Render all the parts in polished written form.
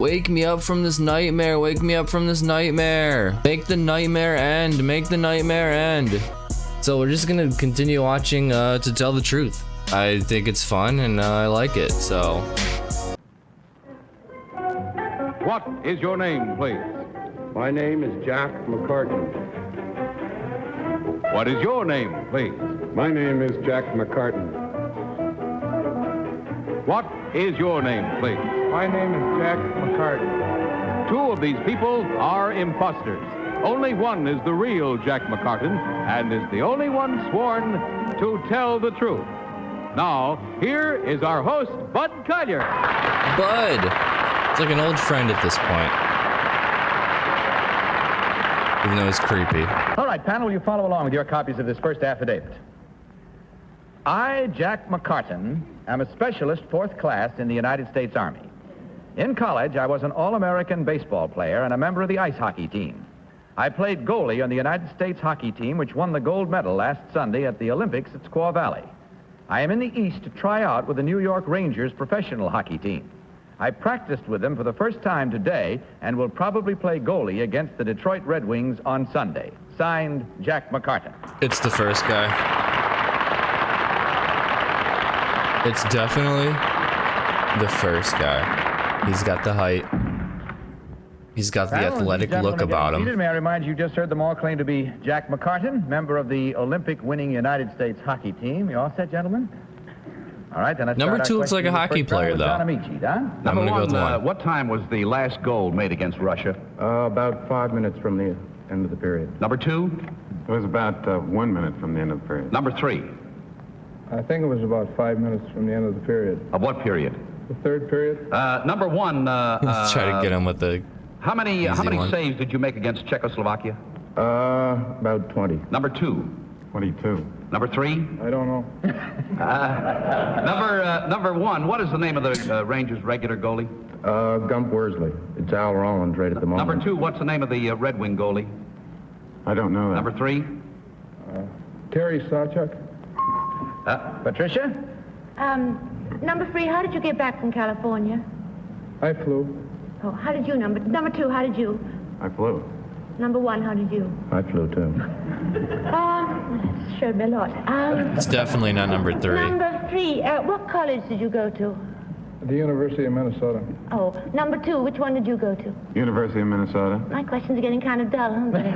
Wake me up from this nightmare. Wake me up from this nightmare. Make the nightmare end. Make the nightmare end. So we're just gonna continue watching to tell the truth. I think it's fun and I like it, so. What is your name, please? My name is Jack McCartan. What is your name, please? My name is Jack McCartan. What is your name, please? My name is Jack McCartan. Two of these people are imposters. Only one is the real Jack McCartan and is the only one sworn to tell the truth. Now, here is our host, Bud Collier. Bud! It's like an old friend at this point. Even though it's creepy. All right, panel, you follow along with your copies of this first affidavit. I, Jack McCartan, am a specialist fourth class in the United States Army. In college, I was an All-American baseball player and a member of the ice hockey team. I played goalie on the United States hockey team, which won the gold medal last Sunday at the Olympics at Squaw Valley. I am in the East to try out with the New York Rangers professional hockey team. I practiced with them for the first time today and will probably play goalie against the Detroit Red Wings on Sunday. Signed, Jack McCartan. It's the first guy. It's definitely the first guy. He's got the height. He's got the athletic look about him. May I remind you, just heard them all claim to be Jack McCartan, member of the Olympic-winning United States hockey team. You all set, gentlemen? All right, then let's Number two looks like a hockey player, though. I'm gonna go with one. What time was the last goal made against Russia? About 5 minutes from the end of the period. Number two? It was about 1 minute from the end of the period. Number three? I think it was about 5 minutes from the end of the period. Of what period? The third period? Number one. Let's try to get him with the. How many one. saves did you make against Czechoslovakia? About 20. Number two? 22. Number three? I don't know. Number one, what is the name of the Rangers' regular goalie? Gump Worsley. It's Al Rollins right at the moment. Number two, what's the name of the Red Wing goalie? I don't know that. Number three? Terry Sawchuk? Patricia? Number 3, how did you get back from California? I flew. Oh, how did you, number 2, how did you? I flew. Number 1, how did you? I flew too. Sure be a lot. It's definitely not number 3. Number 3, what college did you go to? The University of Minnesota. Oh, number 2, which one did you go to? University of Minnesota. My questions are getting kind of dull, aren't they?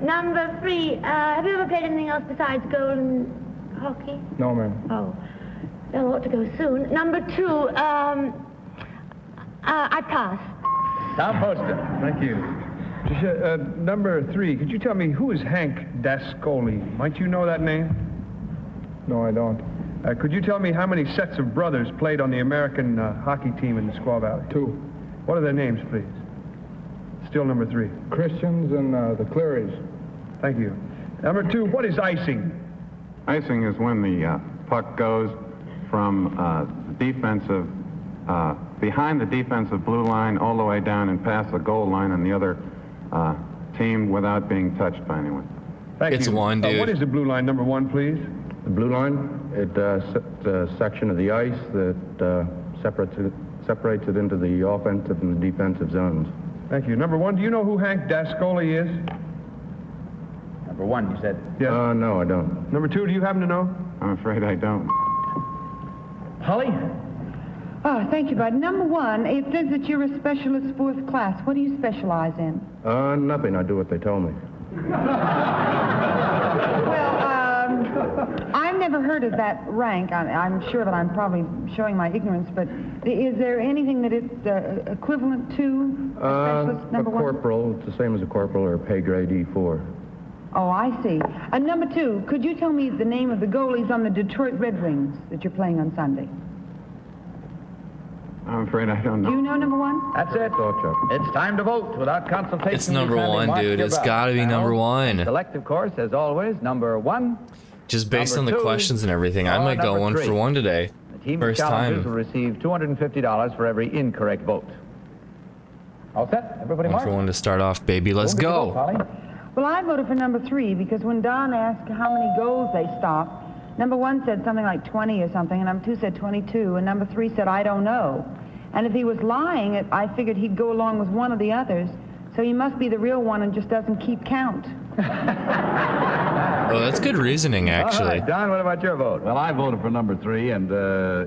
Number 3, have you ever played anything else besides golden hockey? No, ma'am. Oh, well, ought to go soon. Number 2, I pass. Tom Poster. Thank you. Number 3, could you tell me who is Hank Dascoli? Might you know that name? No, I don't. Could you tell me how many sets of brothers played on the American hockey team in the Squaw Valley? 2. What are their names, please? Still number 3. Christians and the Clearys. Thank you. Number 2, what is icing? Icing is when the puck goes from defensive, behind the defensive blue line all the way down and past the goal line on the other team without being touched by anyone. Thank It's you. one, dude. What is the blue line, number 1, please? The blue line, it's a section of the ice that separates it into the offensive and the defensive zones. Thank you. Number 1, do you know who Hank Dascoli is? Number 1, you said? Yes. No, I don't. Number 2, do you happen to know? I'm afraid I don't. Holly? Oh, thank you, Bud. Number 1, it says that you're a specialist fourth class. What do you specialize in? Nothing. I do what they tell me. Well, I've never heard of that rank. I'm sure that I'm probably showing my ignorance, but is there anything that it's equivalent to a specialist number 1? Corporal. It's the same as a corporal or a pay grade E4. Oh, I see. Number 2, could you tell me the name of the goalies on the Detroit Red Wings that you're playing on Sunday? I'm afraid I don't know. Do you know number 1? That's it. It's time to vote without consultation. It's number 1, dude. It's gotta be number 1. Select, of course, as always, number 1. Just based on Number the 2, questions and everything, I might go number 1 3. for 1 today. The team First of challengers time. will receive $250 for every incorrect vote. All set? Everybody 1 mark? for 1 to start off, baby. Let's Who gets the vote, go. Holly? Well, I voted for number 3 because when Don asked how many goals they stopped, number 1 said something like 20 or something, and number 2 said 22, and number 3 said, I don't know. And if he was lying, I figured he'd go along with one of the others. So he must be the real one and just doesn't keep count. Oh, that's good reasoning, actually. All right, Don, what about your vote? Well, I voted for number 3, and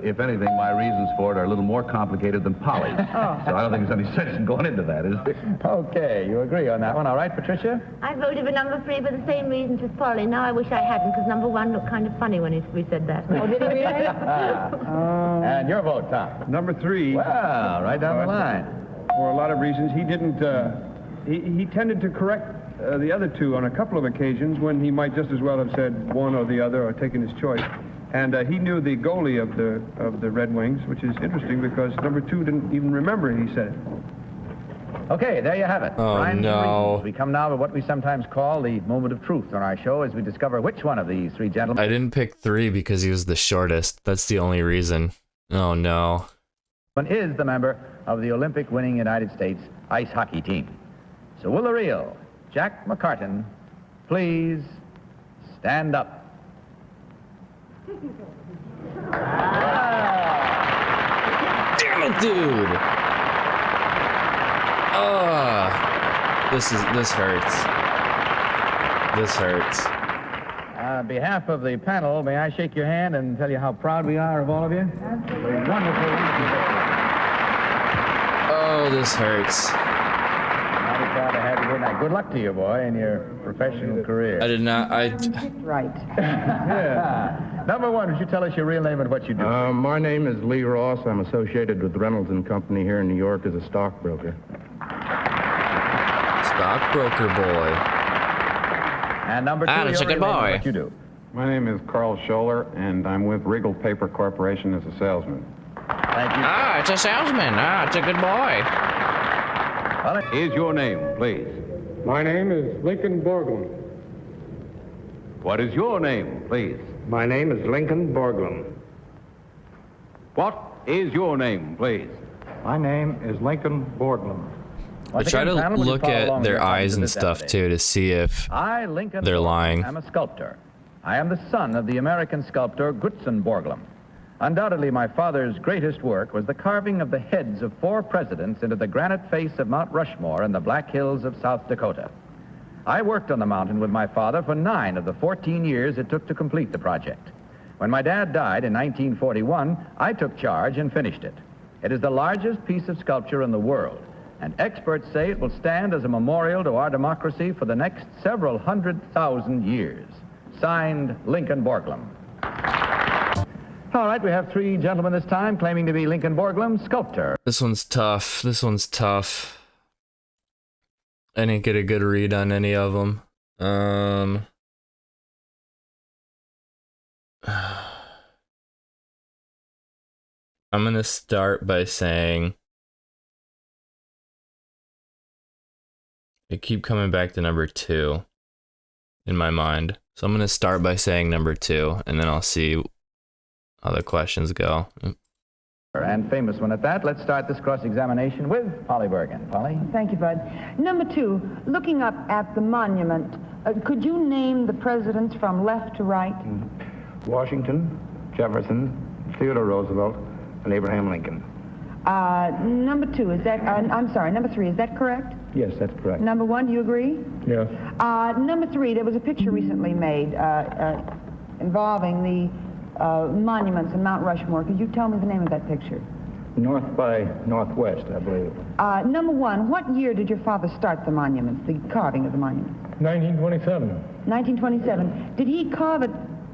if anything, my reasons for it are a little more complicated than Polly's. So I don't think there's any sense in going into that, is there? Okay, you agree on that one. All right, Patricia? I voted for number 3 for the same reasons as Polly. Now I wish I hadn't, because number 1 looked kind of funny when we said that. Oh, did he really? And your vote, Tom? Number 3. Well, right down the line. For a lot of reasons, he didn't. He tended to correct the other two on a couple of occasions when he might just as well have said one or the other or taken his choice. And he knew the goalie of the Red Wings, which is interesting because number 2 didn't even remember he said it. Okay, there you have it. Oh, Rhymes and no. reasons. We come now to what we sometimes call the moment of truth on our show as we discover which one of these 3 gentlemen I didn't pick 3 because he was the shortest. That's the only reason. Oh, no. is the member of the Olympic-winning United States ice hockey team. So will the real Jack McCartan please stand up? Damn it, dude! This hurts. This hurts. On behalf of the panel, may I shake your hand and tell you how proud we are of all of you? Absolutely. Wonderful. Oh, this hurts. Mighty proud to have you here. Now, good luck to you, boy, in your professional career. I did not. Right. Yeah. Number 1, would you tell us your real name and what you do? My name is Lee Ross. I'm associated with Reynolds and Company here in New York as a stockbroker. Stockbroker boy. And number 2, that's a your good real name boy. and what you do? My name is Carl Scholler, and I'm with Regal Paper Corporation as a salesman. Thank you. It's a salesman. It's a good boy. Is your name, please? My name is Lincoln Borglum. What is your name, please? My name is Lincoln Borglum. What is your name, please? My name is Lincoln Borglum. I try to look at their eyes and stuff too to see if I, Lincoln they're Borglum, lying. am a sculptor. I am the son of the American sculptor Gutzon Borglum. Undoubtedly, my father's greatest work was the carving of the heads of 4 presidents into the granite face of Mount Rushmore in the Black Hills of South Dakota. I worked on the mountain with my father for 9 of the 14 years it took to complete the project. When my dad died in 1941, I took charge and finished it. It is the largest piece of sculpture in the world, and experts say it will stand as a memorial to our democracy for the next several 100,000 years. Signed, Lincoln Borglum. All right, we have 3 gentlemen this time claiming to be Lincoln Borglum, sculptor. This one's tough. This one's tough. I didn't get a good read on any of them. I'm gonna start by saying I keep coming back to number 2 in my mind. So I'm gonna start by saying number 2, and then I'll see how the questions go. And famous one at that. Let's start this cross-examination with Polly Bergen. Polly? Thank you, Bud. Number 2, looking up at the monument, could you name the presidents from left to right? Washington, Jefferson, Theodore Roosevelt, and Abraham Lincoln. Number 2, is that, I'm sorry, number 3, is that correct? Yes, that's correct. Number 1, do you agree? Yes. Number 3, there was a picture recently made involving the monuments in Mount Rushmore. Could you tell me the name of that picture? North by Northwest, I believe. Number 1, what year did your father start the monuments, the carving of the monuments? 1927. 1927. Did he carve it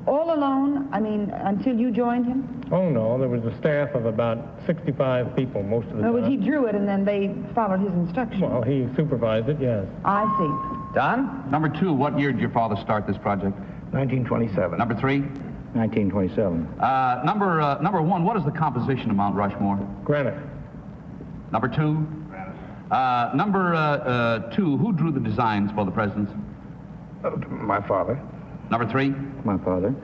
all alone, until you joined him? Oh, no, there was a staff of about 65 people most of the In other words, he time. drew it and then they followed his instructions. Well, he supervised it, yes. I see. Don? Number 2, what year did your father start this project? 1927. Number 3? 1927. Number 1, what is the composition of Mount Rushmore? Granite. Number 2? Number 2, who drew the designs for the presidents? My father. Number 3? My father.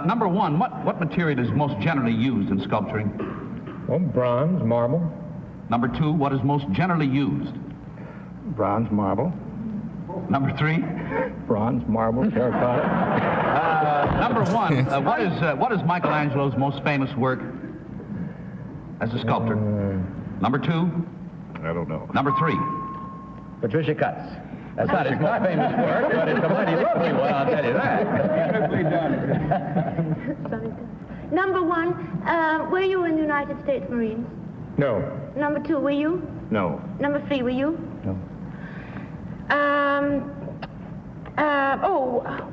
Number 1, what material is most generally used in sculpturing? Well, bronze, marble. Number 2, what is most generally used? Bronze, marble. Number 3? Bronze, marble, terracotta. Number 1, what is Michelangelo's most famous work as a sculptor? Number 2? I don't know. Number 3? Patricia Cutts. That's not his most famous work, but it's a mighty lovely one, I'll tell you that. Number 1, were you in the United States Marines? No. Number 2, were you? No. Number 3, were you? No.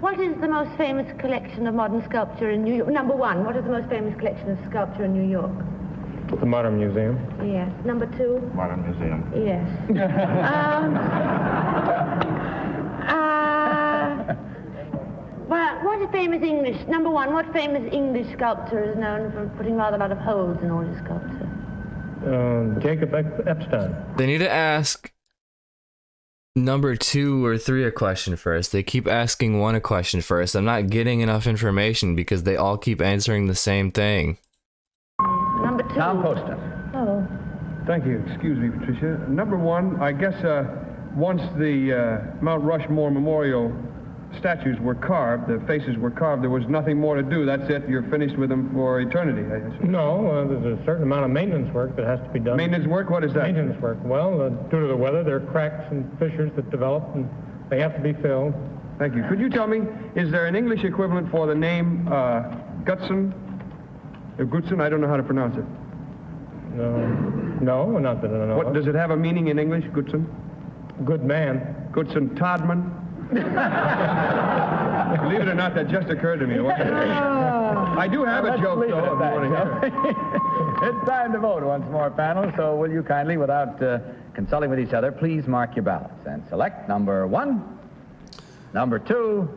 What is the most famous collection of modern sculpture in New York? Number 1, what is the most famous collection of sculpture in New York? The Modern Museum. Yes. Number 2? Modern Museum. Yes. Well, what is famous English? Number 1, what famous English sculptor is known for putting rather a lot of holes in all his sculpture? Jacob Epstein. They need to ask number 2 or 3 a question first. They keep asking 1 a question first. I'm not getting enough information because they all keep answering the same thing. Number 2. Tom Poster. Oh. Thank you. Excuse me, Patricia. Number 1, I guess once the Mount Rushmore Memorial statues were carved, the faces were carved, there was nothing more to do. That's it. You're finished with them for eternity, I guess. No, there's a certain amount of maintenance work that has to be done. Maintenance work? What is that? Maintenance work. Well, due to the weather, there are cracks and fissures that develop, and they have to be filled. Thank you. Could you tell me, is there an English equivalent for the name Gutson? Gutson? I don't know how to pronounce it. No, not that I know What of. does it have a meaning in English, Gutson? Good man. Goodson Todman? Believe it or not, that just occurred to me. I do have a joke, though. If you want to hear it. It's time to vote once more, panel, so will you kindly, without consulting with each other, please mark your ballots and select number 1, number 2,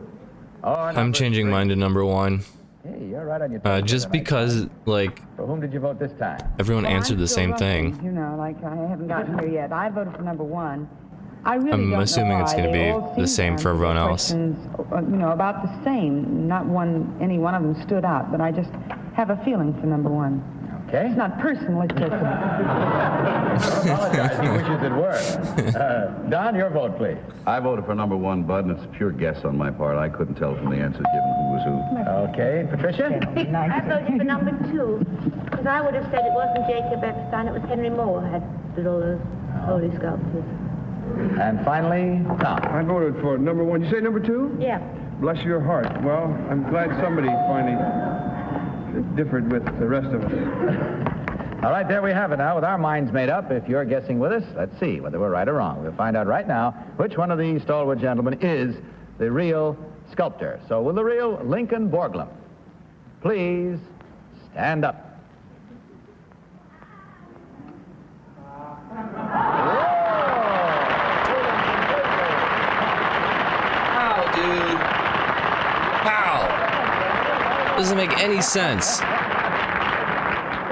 or I'm number changing 3. mine to number 1. Hey, you're right on your toes. Just because, like, For whom did you vote this time? everyone Well, answered I'm the still same rushing, thing. You know, like I haven't gotten here yet. I voted for number 1. I really I'm don't assuming know it's why. gonna They be all the seem same to for answer everyone the else. questions, about the same. Not any one of them stood out, but I just have a feeling for number 1. Okay. It's not personal, it's just... Apologize. He wishes it were. Don, your vote, please. I voted for number 1, Bud, and it's a pure guess on my part. I couldn't tell from the answers given who was who. Okay. Patricia? I voted for number 2, because I would have said it wasn't Jacob Epstein, it was Henry Moore who did all those holy sculptures. And finally, Tom. I voted for number 1. You say number 2? Yeah. Bless your heart. Well, I'm glad somebody finally differed with the rest of us. All right, there we have it now. With our minds made up, if you're guessing with us, let's see whether we're right or wrong. We'll find out right now which one of these stalwart gentlemen is the real sculptor. So will the real Lincoln Borglum please stand up? How, dude? How? Doesn't make any sense.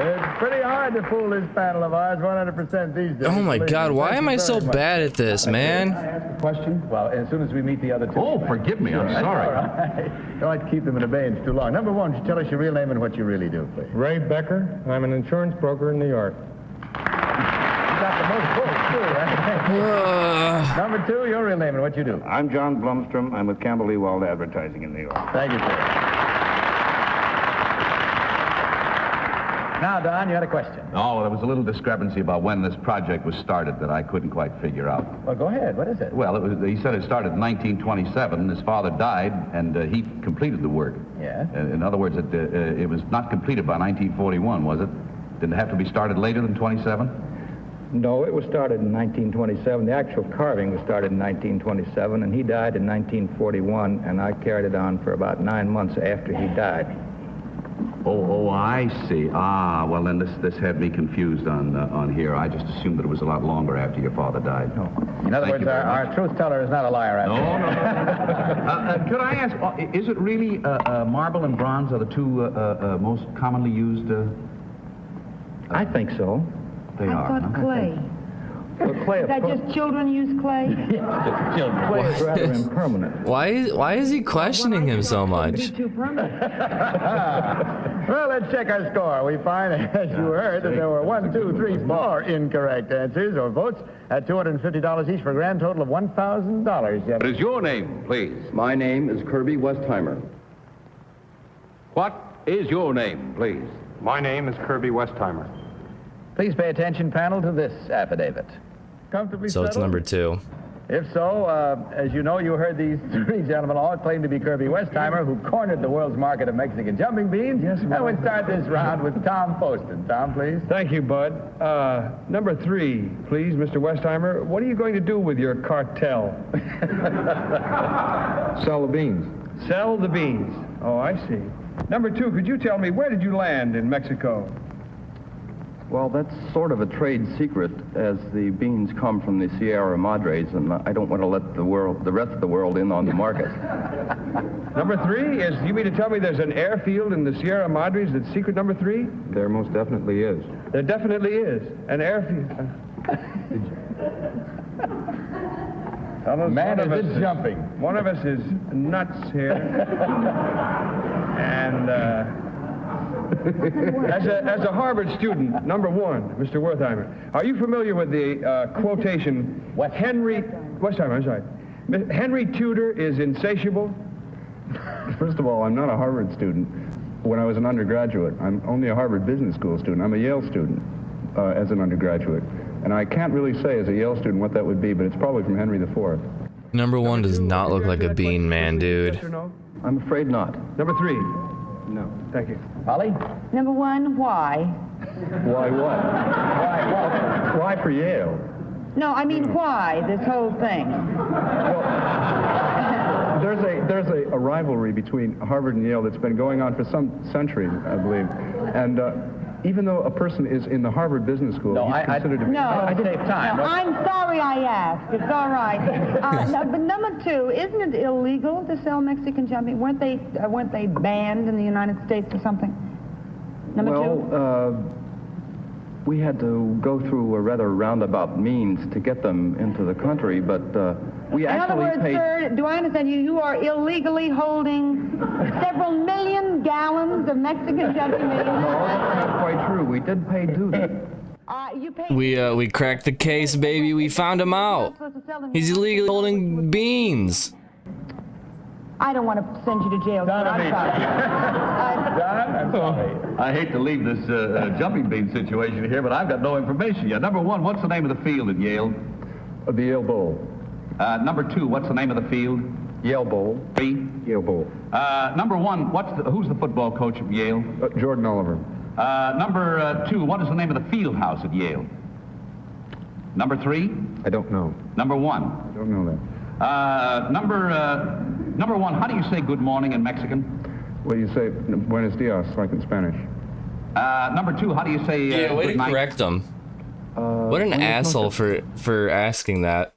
It's pretty hard to fool this panel of ours 100% these days. Oh my Believe God, me. why Thank am you I very so much. bad at this, man? Question? Well, as soon as we meet the other two. Oh, forgive me. I'm sorry. All right. Don't like to keep them in abeyance too long. Number 1, tell us your real name and what you really do, please. Ray Becker. I'm an insurance broker in New York. You got the most votes, too, right? Number 2, your real name and what you do. I'm John Blumstrom. I'm with Campbell Ewald Advertising in New York. Thank you, sir. Now, Don, you had a question. Oh, well, there was a little discrepancy about when this project was started that I couldn't quite figure out. Well, go ahead. What is it? Well, he said it started in 1927. His father died, and he completed the work. Yes. In other words, it was not completed by 1941, was it? Didn't it have to be started later than 27? No, it was started in 1927. The actual carving was started in 1927, and he died in 1941, and I carried it on for about 9 months after he died. Oh, I see. Ah, well, then this had me confused on here. I just assumed that it was a lot longer after your father died. No. In other Thank words, you very our much. truth teller is not a liar. No. Could I ask, is it really marble and bronze are the two most commonly used? I think so. I They are. thought huh? clay. Well, clay, Is that just children use clay? clay is rather impermanent. Why is he questioning him so much? Too permanent. Well, let's check our score. We find, as you heard, that there were 1, 2, 3, 4 incorrect answers or votes at $250 each for a grand total of $1,000. What is your name, please? My name is Kirby Westheimer. What is your name, please? My name is Kirby Westheimer. Please pay attention, panel, to this affidavit. Comfortably So it's settled? number 2. If so, as you know, you heard these three gentlemen all claim to be Kirby Westheimer, who cornered the world's market of Mexican jumping beans. Yes, And we start this round with Tom Poston. Tom, please. Thank you, Bud. Number 3, please, Mr. Westheimer. What are you going to do with your cartel? Sell the beans. Sell the beans. Oh, I see. Number 2, could you tell me, where did you land in Mexico? Well, that's sort of a trade secret, as the beans come from the Sierra Madres, and I don't want to let the rest of the world in on the market. Number 3 is, you mean to tell me there's an airfield in the Sierra Madres that's secret number 3? There most definitely is. There definitely is. An airfield. Fellas, Man, is it jumping. One of us is nuts here. And as a Harvard student, number 1, Mr. Wertheimer, are you familiar with the quotation, Henry Tudor is insatiable? First of all, I'm not a Harvard student. When I was an undergraduate, I'm only a Harvard Business School student. I'm a Yale student as an undergraduate. And I can't really say as a Yale student what that would be, but it's probably from Henry IV. Number 1 does not look like a bean man, dude. Yes or no? I'm afraid not. Number 3. No. Thank you. Holly? Number 1, why? Why what? Why for Yale? No, I mean why, this whole thing? There's a rivalry between Harvard and Yale that's been going on for some centuries, I believe. And even though a person is in the Harvard Business School, he's considered to be... No, I save time. No, I'm sorry I asked. It's all right. No, but number 2, isn't it illegal to sell Mexican jumping? Weren't they banned in the United States or something? Number 2? We had to go through a rather roundabout means to get them into the country, but we In other actually words, paid... sir, do I understand you are illegally holding several million gallons of Mexican jumping beans? No, that's not quite true. We did pay duty. You paid... We cracked the case, baby. We found him out. He's illegally holding beans. I don't want to send you to jail, sir. I'm sorry. Don, I'm sorry. I hate to leave this jumping bean situation here, but I've got no information yet. Number 1, what's the name of the field at Yale? The Yale Bowl. Number 2, what's the name of the field? Yale Bowl. 3. Yale Bowl. Number 1, who's the football coach of Yale? Jordan Oliver. Number 2, what is the name of the field house at Yale? Number 3? I don't know. Number 1? I don't know that. Number 1, how do you say good morning in Mexican? Well, you say buenos dias, like in Spanish. Number 2, how do you say Yeah, way good to night? correct him. What an asshole for asking that.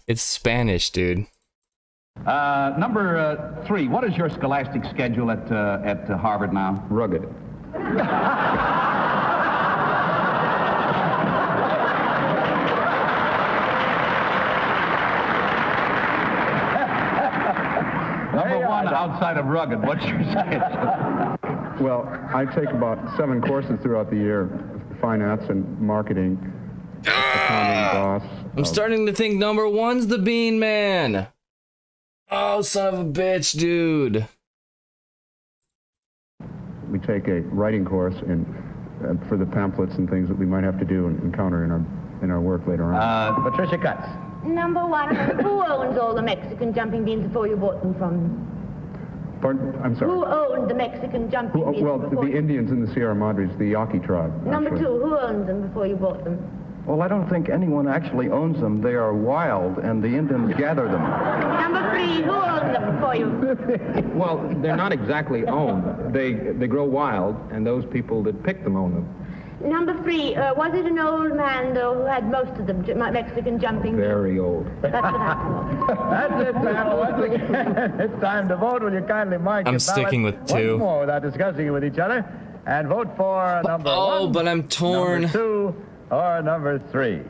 It's Spanish, dude. Number 3, what is your scholastic schedule at Harvard now? Rugged. Number 1, outside of rugged, what's your schedule? Well, I take about 7 courses throughout the year: finance and marketing, accounting, boss. I'm starting to think number 1's the bean man. Oh, son of a bitch, dude. We take a writing course for the pamphlets and things that we might have to do and encounter in our work later on. Patricia Cutts. Number 1, who owns all the Mexican jumping beans before you bought them from? Pardon? I'm sorry. Who owned the Mexican jumping beans Well, before the Indians in the Sierra Madres, the Yaqui tribe. Number actually. 2, who owned them before you bought them? Well, I don't think anyone actually owns them. They are wild, and the Indians gather them. Number 3, who owned them before you? Well, they're not exactly owned. They grow wild, and those people that pick them own them. Number 3, was it an old man, though, who had most of the Mexican jumping beans? Very old. That's what I thought. That's it, panel. Once again, it's time to vote. Will you kindly mark I'm your sticking ballot with 2. once more without discussing it with each other, and vote for number 1. Oh, but I'm torn. Number 2 or number 3.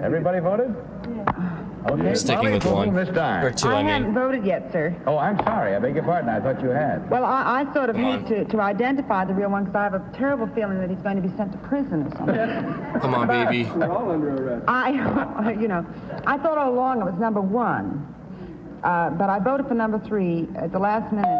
Everybody voted? Okay, I'm sticking Molly, with for 1. whom this time? Or 2, I I mean. haven't voted yet, sir. Oh, I'm sorry. I beg your pardon. I thought you had. Well, I sort of Come need to identify the real one because I have a terrible feeling that he's going to be sent to prison or something. Come on, baby. I thought all along it was number 1, but I voted for number 3 at the last minute.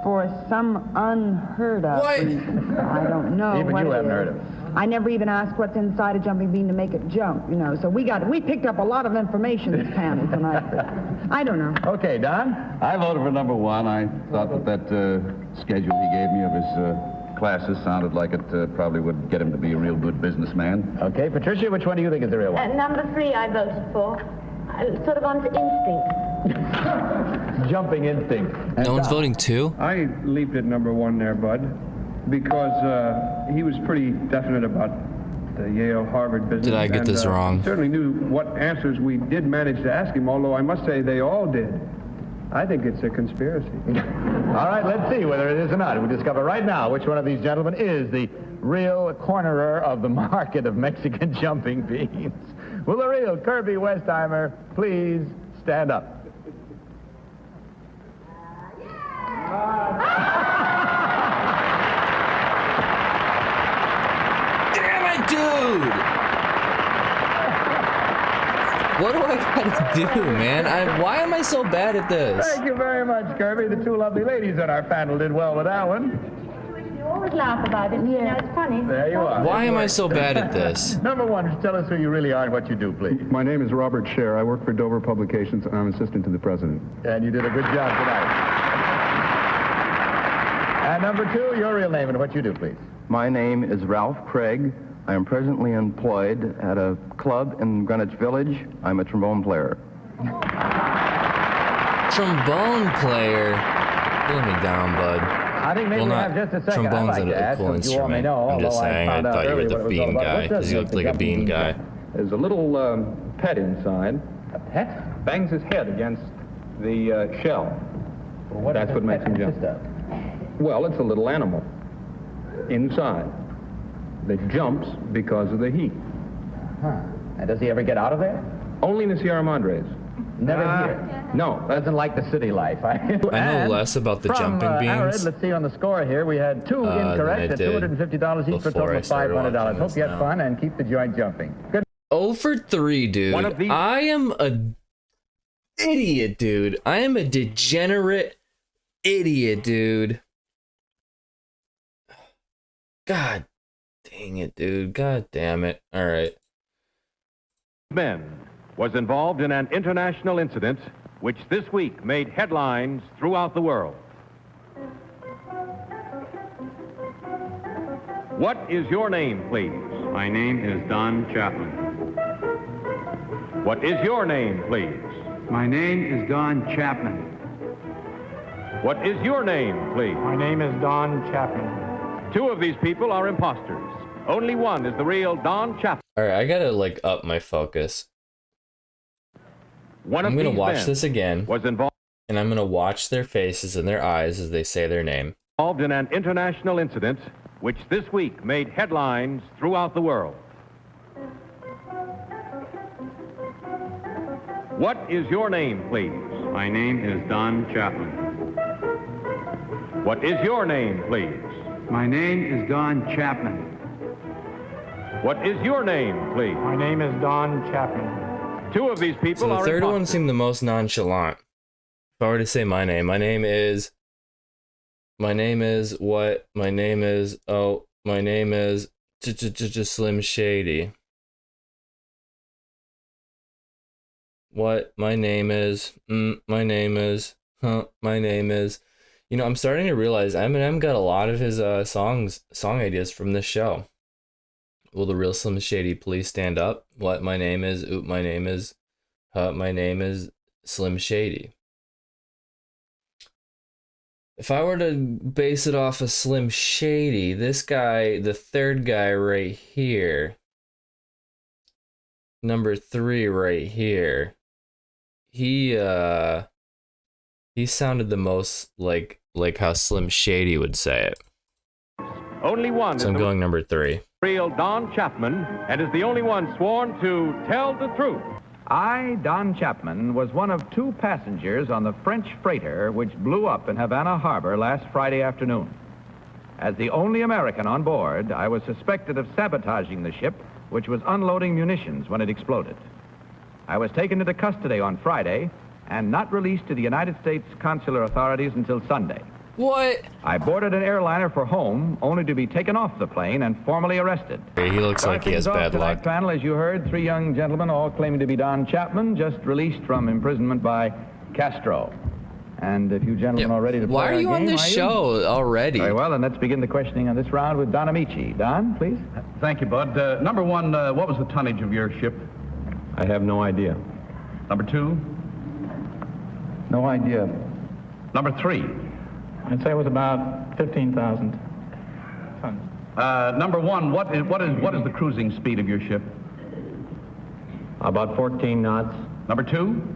for some unheard of What? reason. I don't know. Even what you it haven't is. heard of it. I never even asked what's inside a jumping bean to make it jump, you know. So we picked up a lot of information this panel tonight. But I don't know. Okay, Don? I voted for number one. I thought that schedule he gave me of his classes sounded like it probably would get him to be a real good businessman. Okay, Patricia, which one do you think is the real one? Number 3 I voted for. Sort of on to instinct. Jumping instinct. No one's voting 2? I leaped at number 1 there, Bud, because he was pretty definite about the Yale-Harvard business. Did I get this wrong? Certainly knew what answers we did manage to ask him, although I must say they all did. I think it's a conspiracy. All right, let's see whether it is or not. We'll discover right now which one of these gentlemen is the real cornerer of the market of Mexican jumping beans. Will the real Kirby Westheimer please stand up? Damn it, dude! What do I gotta do, man? Why am I so bad at this? Thank you very much, Kirby. The two lovely ladies on our panel did well with that one. You always laugh about it. You know, it's funny. There you are. Why am I so bad at this? Number 1, tell us who you really are and what you do, please. My name is Robert Scher. I work for Dover Publications, and I'm assistant to the president. And you did a good job tonight. And number 2, your real name and what you do, please. My name is Ralph Craig. I am presently employed at a club in Greenwich Village. I'm a trombone player. Trombone player? Let me down, bud. I think maybe we have just a second. Trombone's I'd like to a ask, cool since you all may instrument. know, I'm just although saying, I found out thought you were earlier the what it was all bean about. guy, What does because you make looked the like a jumping bean guy. jump? There's a little pet inside. A pet? Bangs his head against the shell. Well, what That's does what this makes pet him jump. consist of? Well, it's a little animal inside that jumps because of the heat. Huh. And does he ever get out of there? Only in the Sierra Madres. Never here. No, Doesn't like the city life. I know less about the jumping Arid, beans. let's see on the score here. We had 2 than I incorrect at did $250 each for a before total I of started $500. watching Hope this you had now. fun and keep the joint jumping. Good. 0 for 3, dude. One of these- I am a idiot, dude. I am a degenerate idiot, dude. God dang it, dude. God damn it. All right. Men was involved in an international incident which this week made headlines throughout the world. What is your name, please? My name is Don Chapman. What is your name, please? My name is Don Chapman. What is your name, please? My name is Don Chapman. 2 of these people are imposters. Only one is the real Don Chapman. All right, I gotta like up my focus. One of I'm gonna these watch men this again, was involved and I'm gonna watch their faces and their eyes as they say their name. in an international incident which this week made headlines throughout the world. What is your name, please? My name is Don Chapman. What is your name, please? My name is Don Chapman. What is your name, please? My name is Don Chapman. 2 of these people So the are third one imposters. seemed the most nonchalant. If I were to say my name is what? My name is Slim Shady. What? My name is, my name is. You know, I'm starting to realize Eminem got a lot of his song ideas from this show. Will the real Slim Shady please stand up? What? My name is, my name is Slim Shady. If I were to base it off of Slim Shady, this guy, the third guy right here, number 3 right here, he sounded the most like how Slim Shady would say it. Only one So is I'm the going number 3. real Don Chapman and is the only one sworn to tell the truth. I, Don Chapman, was one of 2 passengers on the French freighter which blew up in Havana Harbor last Friday afternoon. As the only American on board, I was suspected of sabotaging the ship, which was unloading munitions when it exploded. I was taken into custody on Friday and not released to the United States consular authorities until Sunday. What? I boarded an airliner for home, only to be taken off the plane and formally arrested. He looks like he has bad luck. Panel, as you heard, 3 young gentlemen, all claiming to be Don Chapman, just released from imprisonment by Castro. And if you gentlemen are ready to play Why are you on game, this show already? Very well, then let's begin the questioning on this round with Don Amici. Don, please. Thank you, Bud. Number 1, what was the tonnage of your ship? I have no idea. Number 2? No idea. Number 3? I'd say it was about 15,000 tons. Number 1, what is the cruising speed of your ship? About 14 knots. Number 2?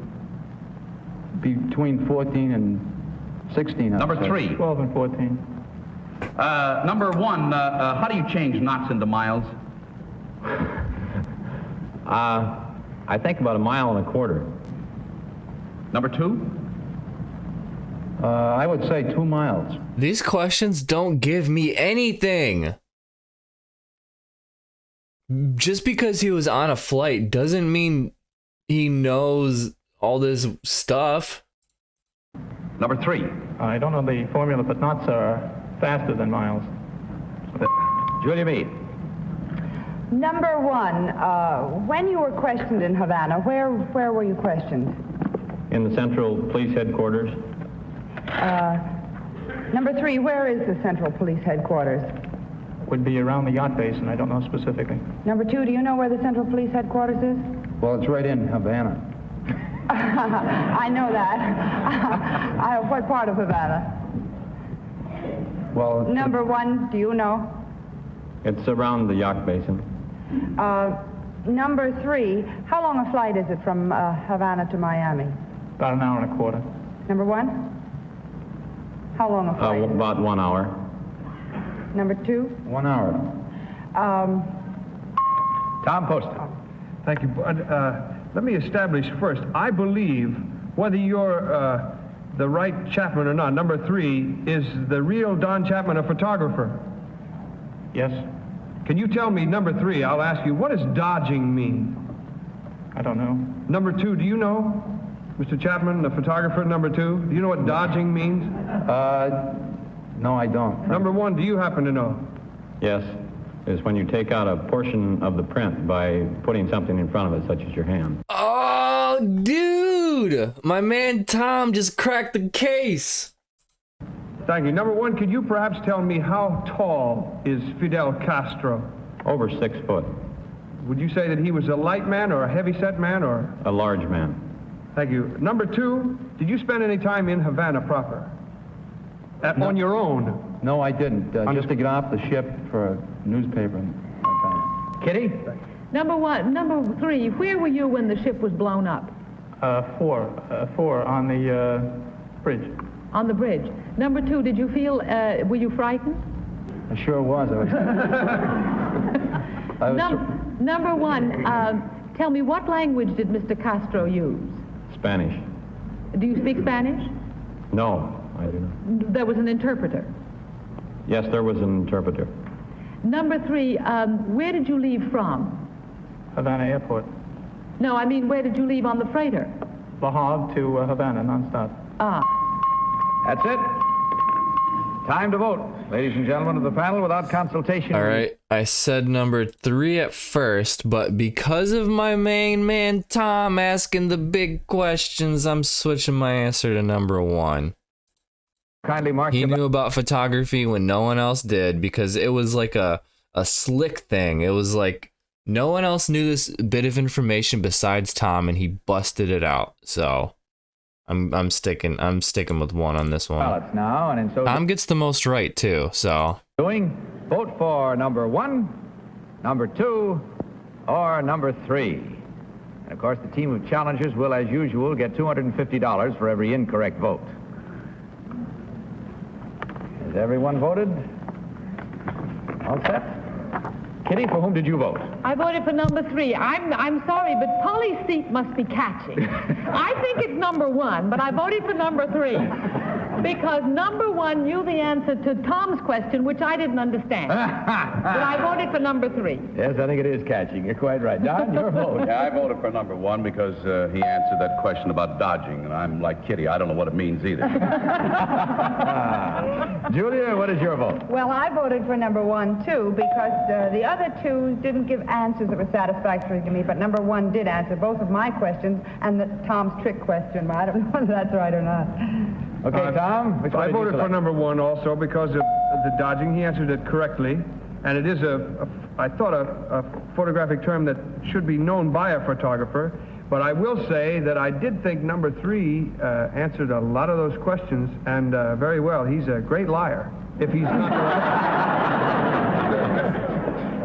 Between 14 and 16. Number 3? 12 and 14. Number 1, how do you change knots into miles? I think about 1.25 miles. Number 2? I would say 2 miles. These questions don't give me anything. Just because he was on a flight doesn't mean he knows all this stuff. Number 3? I don't know the formula, but knots are faster than miles. Julia Meade. Number 1, when you were questioned in Havana, where were you questioned? In the Central Police Headquarters. Number 3, where is the Central Police Headquarters? Would be around the yacht base, and I don't know specifically. Number 2, do you know where the Central Police Headquarters is? Well, it's right in Havana. I know that. What part of Havana? Well, Number 1, do you know? It's around the yacht basin. Number 3, how long a flight is it from Havana to Miami? About 1 hour and a quarter. Number 1? How long a flight? About 1 hour. Number 2? 1 hour. Tom Poster. Thank you, Bud. Let me establish first, I believe whether you're the right Chapman or not, number 3, is the real Don Chapman a photographer? Yes. Can you tell me, number 3, I'll ask you, what does dodging mean? I don't know. Number 2, do you know? Mr. Chapman, the photographer, number 2, do you know what dodging means? No, I don't. Number 1, do you happen to know? Yes. Is when you take out a portion of the print by putting something in front of it, such as your hand. Oh, dude! My man Tom just cracked the case. Thank you. Number 1, could you perhaps tell me how tall is Fidel Castro? Over 6 foot. Would you say that he was a light man or a heavy-set man or? A large man. Thank you. Number 2, did you spend any time in Havana proper? No. On your own? No, I didn't. Just to get off the ship for a newspaper. Kitty? Number 3, where were you when the ship was blown up? 4 on the bridge. On the bridge. Number 2, did you feel, were you frightened? I sure was. Number 1, tell me, what language did Mr. Castro use? Spanish. Do you speak Spanish? No, I do not. There was an interpreter. Yes, there was an interpreter. Number 3, where did you leave from? Havana Airport. No, I mean, where did you leave on the freighter? La Havre to Havana, nonstop. That's it. Time to vote. Ladies and gentlemen of the panel, without consultation. All right, I said number 3 at first, but because of my main man Tom asking the big questions, I'm switching my answer to number 1. Kindly mark. He knew about photography when no one else did, because it was like a slick thing. It was like no one else knew this bit of information besides Tom, and he busted it out. So I'm sticking with 1 on this one. Ballots now, and in so Tom gets the most right too. So vote for number 1, number 2, or number 3. And of course, the team of challengers will, as usual, get $250 for every incorrect vote. Has everyone voted? All set? Kitty, for whom did you vote? I voted for number 3. I'm sorry, but Polly's seat must be catching. I think it's number 1, but I voted for number 3. Because number one knew the answer to Tom's question, which I didn't understand. But I voted for number 3. Yes, I think it is catching. You're quite right. Don, your vote. Yeah, I voted for number 1 because he answered that question about dodging, and I'm like Kitty. I don't know what it means either. Julia, what is your vote? Well, I voted for number 1, too, because the other 2 didn't give answers that were satisfactory to me, but number 1 did answer both of my questions and Tom's trick question. But I don't know whether that's right or not. Okay, Tom, which one I did you voted for select? number 1 also because of the dodging. He answered it correctly. And it is I thought, a photographic term that should be known by a photographer. But I will say that I did think number 3 answered a lot of those questions, and very well. He's a great liar, if he's not.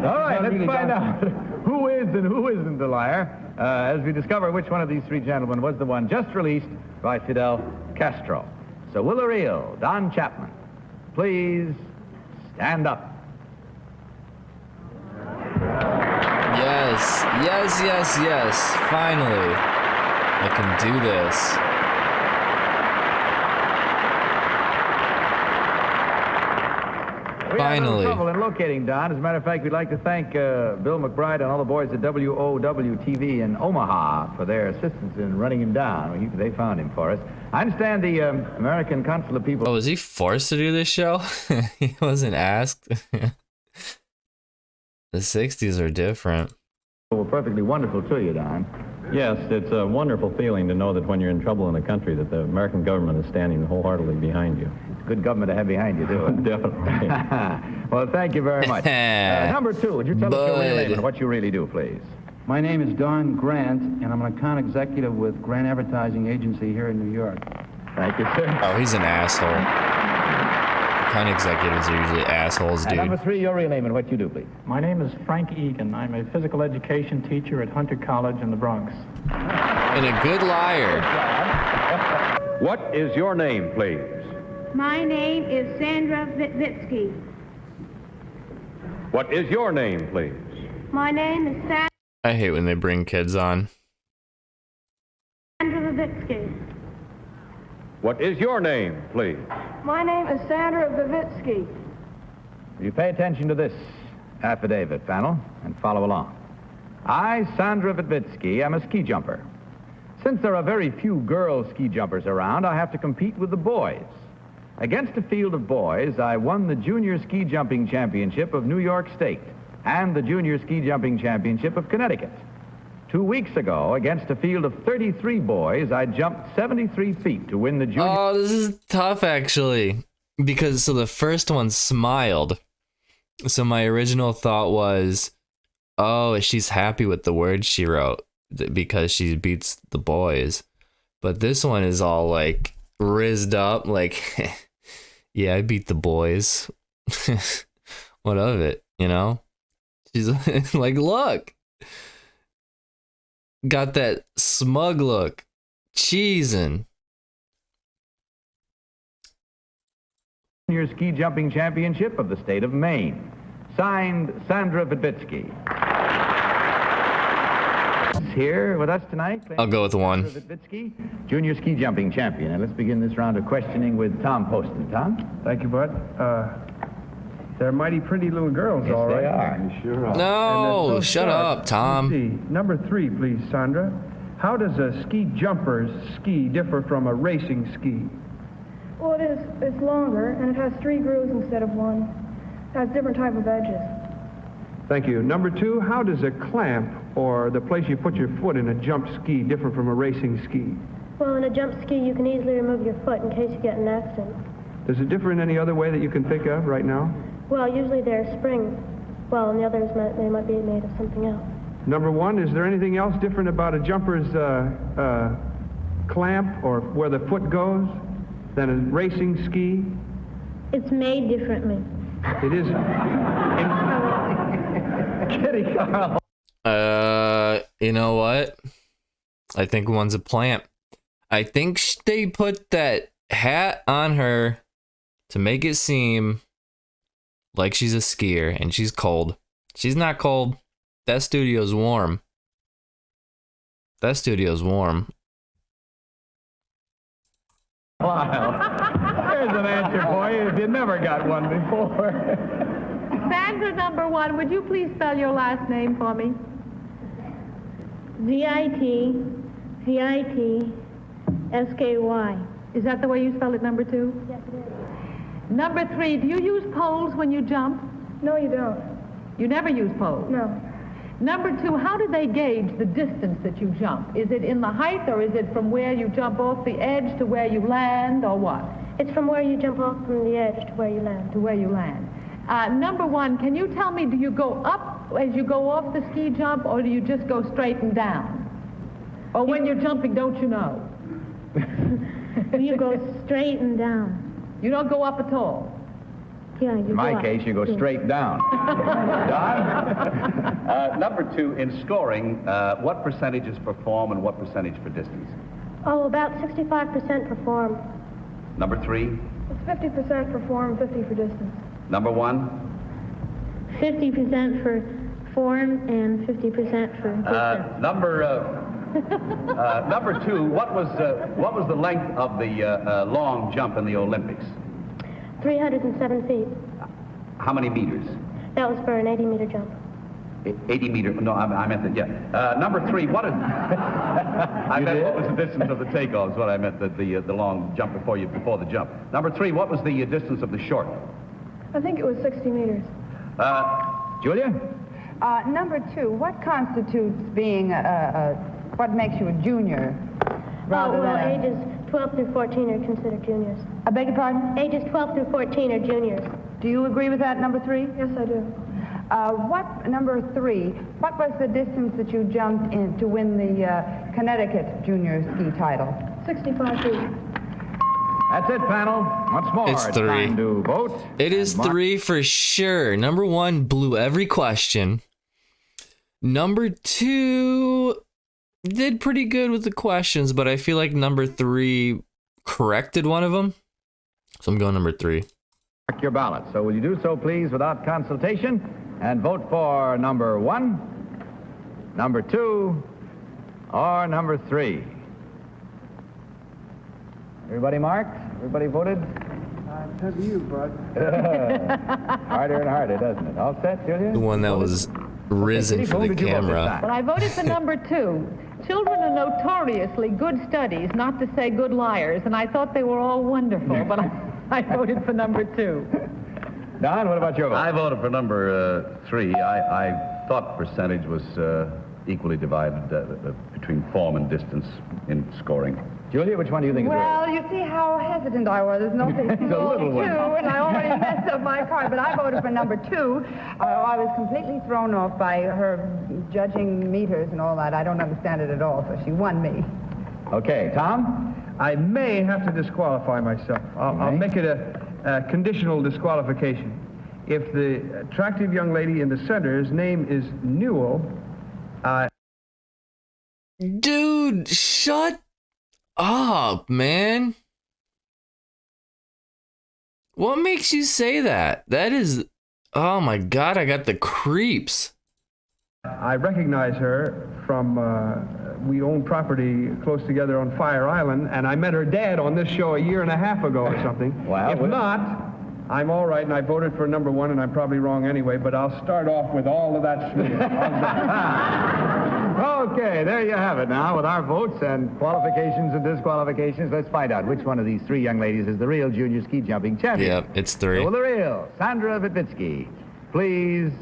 All right, let's find out who is and who isn't the liar as we discover which one of these 3 gentlemen was the one just released by Fidel Castro. So will the real Don Chapman please stand up? Yes, yes, yes, yes. Finally, I can do this. We Finally. had no trouble in locating Don. As a matter of fact, we'd like to thank Bill McBride and all the boys at WOW-TV in Omaha for their assistance in running him down. They found him for us. I understand the American consulate people... Oh, was he forced to do this show? He wasn't asked. The 60s are different. ...were perfectly wonderful to you, Don. Yes, it's a wonderful feeling to know that when you're in trouble in a country that the American government is standing wholeheartedly behind you. It's good government to have behind you, too. Definitely. Well, thank you very much. Number 2, would you tell us your real name and what you really do, please? My name is Don Grant, and I'm an account executive with Grant Advertising Agency here in New York. Thank you, sir. Oh, he's an asshole. Account executives are usually assholes, dude. And number 3, your real name and what you do, please. My name is Frank Egan. I'm a physical education teacher at Hunter College in the Bronx. And a good liar. What is your name, please? My name is Sandra Vitvitsky. What is your name, please? My name is I hate when they bring kids on. Sandra Vivitsky. What is your name, please? My name is Sandra Vivitsky. You pay attention to this affidavit, panel, and follow along. I, Sandra Vitvitsky, am a ski jumper. Since there are very few girl ski jumpers around, I have to compete with the boys. Against a field of boys, I won the Junior Ski Jumping Championship of New York State and the Junior Ski Jumping Championship of Connecticut. 2 weeks ago, against a field of 33 boys, I jumped 73 feet to win the junior... Oh, this is tough, actually. Because, so the first one smiled. So my original thought was, oh, she's happy with the words she wrote because she beats the boys. But this one is all, like, rizzed up, like, yeah, I beat the boys. What of it, you know? She's like, look. Got that smug look. Cheesing. Junior Ski Jumping Championship of the state of Maine. Signed, Sandra Vitvitsky. Here with us tonight. I'll go with 1. Sandra Vitvitsky, Junior Ski Jumping Champion. And let's begin this round of questioning with Tom Poston. Tom? Thank you, Bud. They're mighty pretty little girls, Yes, all right. they are. You sure are. No, And, shut start, up, Tom. let's see. Number 3, please, Sandra. How does a ski jumper's ski differ from a racing ski? Well, it's longer, and it has 3 grooves instead of 1. It has different type of edges. Thank you. Number 2, how does a clamp, or the place you put your foot in a jump ski, differ from a racing ski? Well, in a jump ski, you can easily remove your foot in case you get in an accident. Does it differ in any other way that you can think of right now? Well, usually they're springs. Well, and the others, they might be made of something else. Number 1, is there anything else different about a jumper's clamp or where the foot goes than a racing ski? It's made differently. It is. Kitty Carl. You know what? I think one's a plant. I think they put that hat on her to make it seem like she's a skier and she's cold. She's not cold. That studio's warm. That studio's warm. Wow. There's an answer for you never got one before. Sandra number 1, would you please spell your last name for me? V-I-T-S-K-Y. Is that the way you spell it, number 2? Yes, it is. Number 3, do you use poles when you jump? No, you don't. You never use poles? No. Number 2, how do they gauge the distance that you jump? Is it in the height, or is it from where you jump off the edge to where you land, or what? It's from where you jump off from the edge to where you land. To where you land. Number 1, can you tell me, do you go up as you go off the ski jump, or do you just go straight and down? Or when you're jumping, don't you know? You go straight and down. You don't go up at all? Yeah, you In my go up. case, you go straight down. Don? Number 2, in scoring, what percentage is for form and what percentage for distance? Oh, about 65% for form. Number 3? It's 50% for form, 50 for distance. Number 1? 50% for form and 50% for distance. Number 2, what was the length of the long jump in the Olympics? 307 feet. How many meters? That was for an 80-meter jump. 80 meter. No, I meant that. Yeah. Number 3. What is? I meant what was the distance of the takeoff? Is what I meant. The long jump before the jump. Number 3. What was the distance of the short? I think it was 60 meters. Julia? Number 2, what constitutes being what makes you a junior rather than ages 12 through 14 are considered juniors. I beg your pardon? Ages 12 through 14 are juniors. Do you agree with that, number 3? Yes, I do. Number 3, what was the distance that you jumped in to win the Connecticut junior ski title? 65 feet. That's it, panel. Once more, It's 3. time to vote. It is 3 for sure. Number 1 blew every question. Number 2 did pretty good with the questions, but I feel like number 3 corrected one of them. So I'm going number 3. Mark your ballot. So will you do so, please, without consultation, and vote for number 1, number 2, or number 3. Everybody marked? Everybody voted? It's up to you, bud. Harder and harder, doesn't it? All set, Julia? The one that was risen for the camera. Well, I voted for number 2. Children are notoriously good studies, not to say good liars, and I thought they were all wonderful, but I voted for number 2. Don, what about your vote? I voted for number 3. I thought percentage was equally divided between form and distance in scoring. Julia, which one do you think is right? Well, you see how hesitant I was. There's no It's a little one. 2, and I already messed up my card, but I voted for number 2. I was completely thrown off by her judging meters and all that. I don't understand it at all, so she won me. Okay, Tom? I may have to disqualify myself. I'll make it a conditional disqualification. If the attractive young lady in the center's name is Newell, Dude, shut up, man. What makes you say that? That is... Oh my god, I got the creeps. I recognize her from, we own property close together on Fire Island, and I met her dad on this show a year and a half ago or something. Wow. If not, I'm all right, and I voted for number 1, and I'm probably wrong anyway, but I'll start off with all of that smear. Okay, there you have it now with our votes and qualifications and disqualifications. Let's find out which one of these 3 young ladies is the real junior ski jumping champion. Yep, it's 3. So the real Sandra Vitvitsky. Please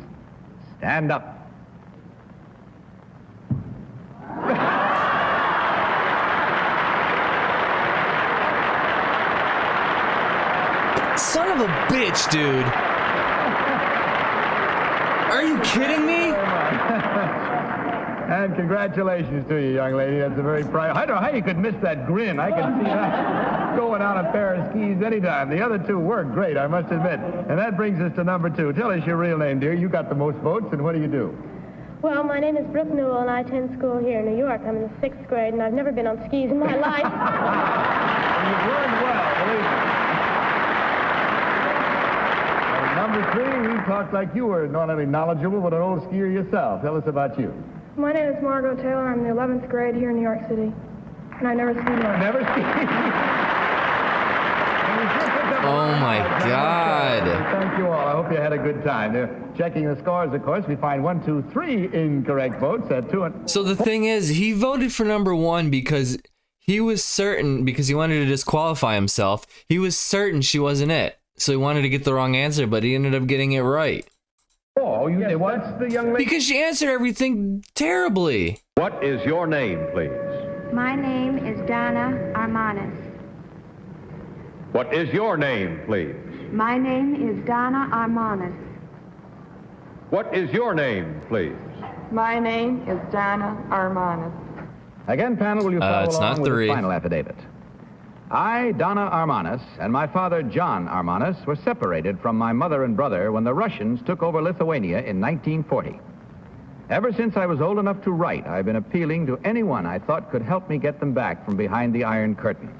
stand up. Son of a bitch, dude. Are you kidding me? And congratulations to you, young lady. That's a very proud... I don't know how you could miss that grin. I can see that going on a pair of skis anytime. The other 2 worked great, I must admit. And that brings us to number 2. Tell us your real name, dear. You got the most votes, and what do you do? Well, my name is Brooke Newell, and I attend school here in New York. I'm in the 6th grade, and I've never been on skis in my life. You've learned well, believe me. Number 3, you talked like you were not only knowledgeable, but an old skier yourself. Tell us about you. My name is Margot Taylor. I'm in the 11th grade here in New York City, and I never skied. Never skied. Oh my God. Thank you all. I hope you had a good time. Checking the scores, of course, we find 1, 2, 3 incorrect votes at 2 and... So the thing is, he voted for number 1 because he was certain, because he wanted to disqualify himself, he was certain she wasn't it. So he wanted to get the wrong answer, but he ended up getting it right. Oh, you did what? That's the young lady. Because she answered everything terribly. What is your name, please? My name is Donna Armanis. What is your name, please? My name is Donna Armanis. What is your name, please? My name is Donna Armanis. Again, panel, will you follow it's along not with 3. the final affidavit? I, Donna Armanis, and my father, John Armanis, were separated from my mother and brother when the Russians took over Lithuania in 1940. Ever since I was old enough to write, I've been appealing to anyone I thought could help me get them back from behind the Iron Curtain.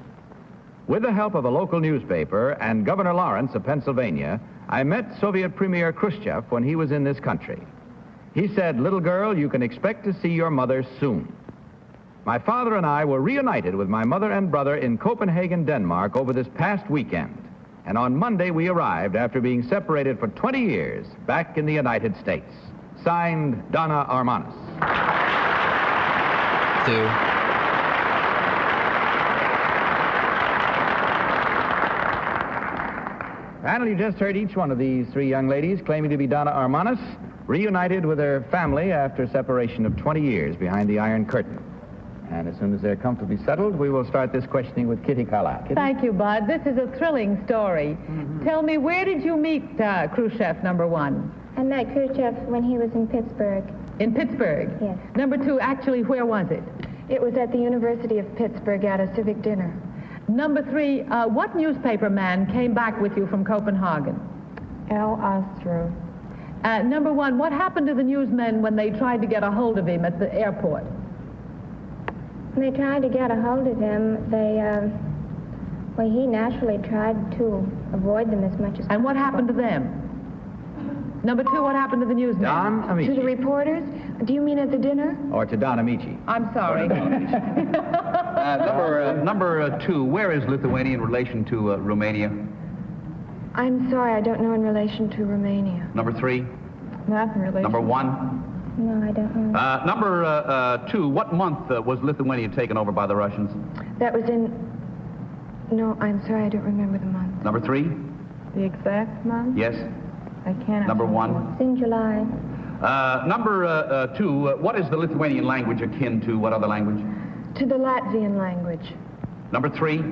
With the help of a local newspaper and Governor Lawrence of Pennsylvania, I met Soviet Premier Khrushchev when he was in this country. He said, "Little girl, you can expect to see your mother soon." My father and I were reunited with my mother and brother in Copenhagen, Denmark over this past weekend. And on Monday we arrived after being separated for 20 years back in the United States. Signed, Donna Armanis. 2. Panel, you just heard each one of these 3 young ladies claiming to be Donna Armanis, reunited with her family after a separation of 20 years behind the Iron Curtain. And as soon as they're comfortably settled, we will start this questioning with Kitty Carlisle. Kitty? Thank you, Bud. This is a thrilling story. Tell me, where did you meet Khrushchev, number 1? I met Khrushchev when he was in Pittsburgh. In Pittsburgh? Yes. Number 2, actually, where was it? It was at the University of Pittsburgh at a civic dinner. Number 3, what newspaper man came back with you from Copenhagen? L. Ostro. Number 1, what happened to the newsmen when they tried to get a hold of him at the airport? When they tried to get a hold of him, well, he naturally tried to avoid them as much as possible. And what happened to them? Number 2, what happened to the newsmen? Don Amici. To the reporters? Do you mean at the dinner? Or to Don Amici. I'm sorry. Number 2, where is Lithuania in relation to Romania? I'm sorry, I don't know in relation to Romania. Number 3? Not in relation. Number 1? No, I don't know. Number 2, what month was Lithuania taken over by the Russians? That was in... No, I'm sorry, I don't remember the month. Number 3? The exact month? Yes. I cannot. Number 1? It's in July. Number 2, what is the Lithuanian language akin to what other language? To the Latvian language. Number 3?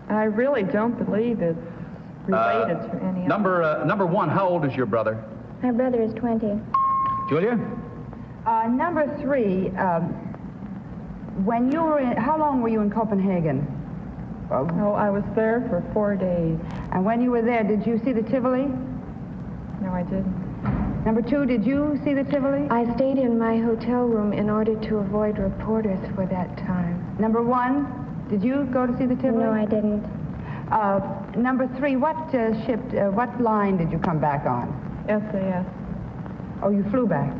I really don't believe it's related to any Number 1, how old is your brother? My brother is 20. Julia? Number 3, when you were in, how long were you in Copenhagen? Oh, I was there for 4 days. And when you were there, did you see the Tivoli? No, I didn't. Number 2, did you see the Tivoli? I stayed in my hotel room in order to avoid reporters for that time. Number 1, did you go to see the Tivoli? No, I didn't. Number 3, what what line did you come back on? SAS. Oh, you flew back.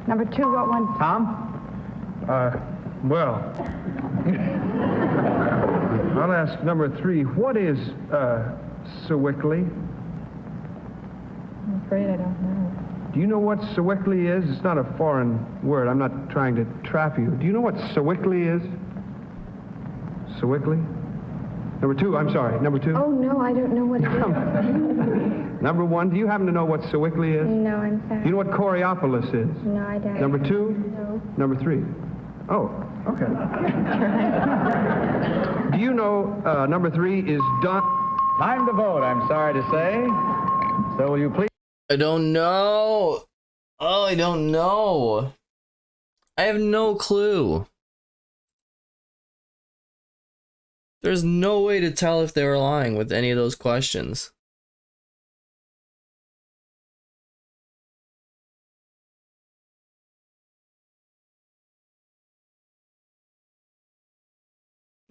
Number 2, what one? Tom? Well, I'll ask number 3. What is Sewickley? I'm afraid I don't know. Do you know what Sewickley is? It's not a foreign word. I'm not trying to trap you. Do you know what Sewickley is? Sewickley? Number 2, I'm sorry. Number 2? Oh, no, I don't know what it is. Number 1, do you happen to know what Sewickley is? No, I'm sorry. Do you know what Coriopolis is? No, I don't. Number 2? No. Number 3? Oh, okay. Do you know number 3 is Don... Time to vote, I'm sorry to say. So will you please... I don't know. Oh, I don't know. I have no clue. There's no way to tell if they were lying with any of those questions.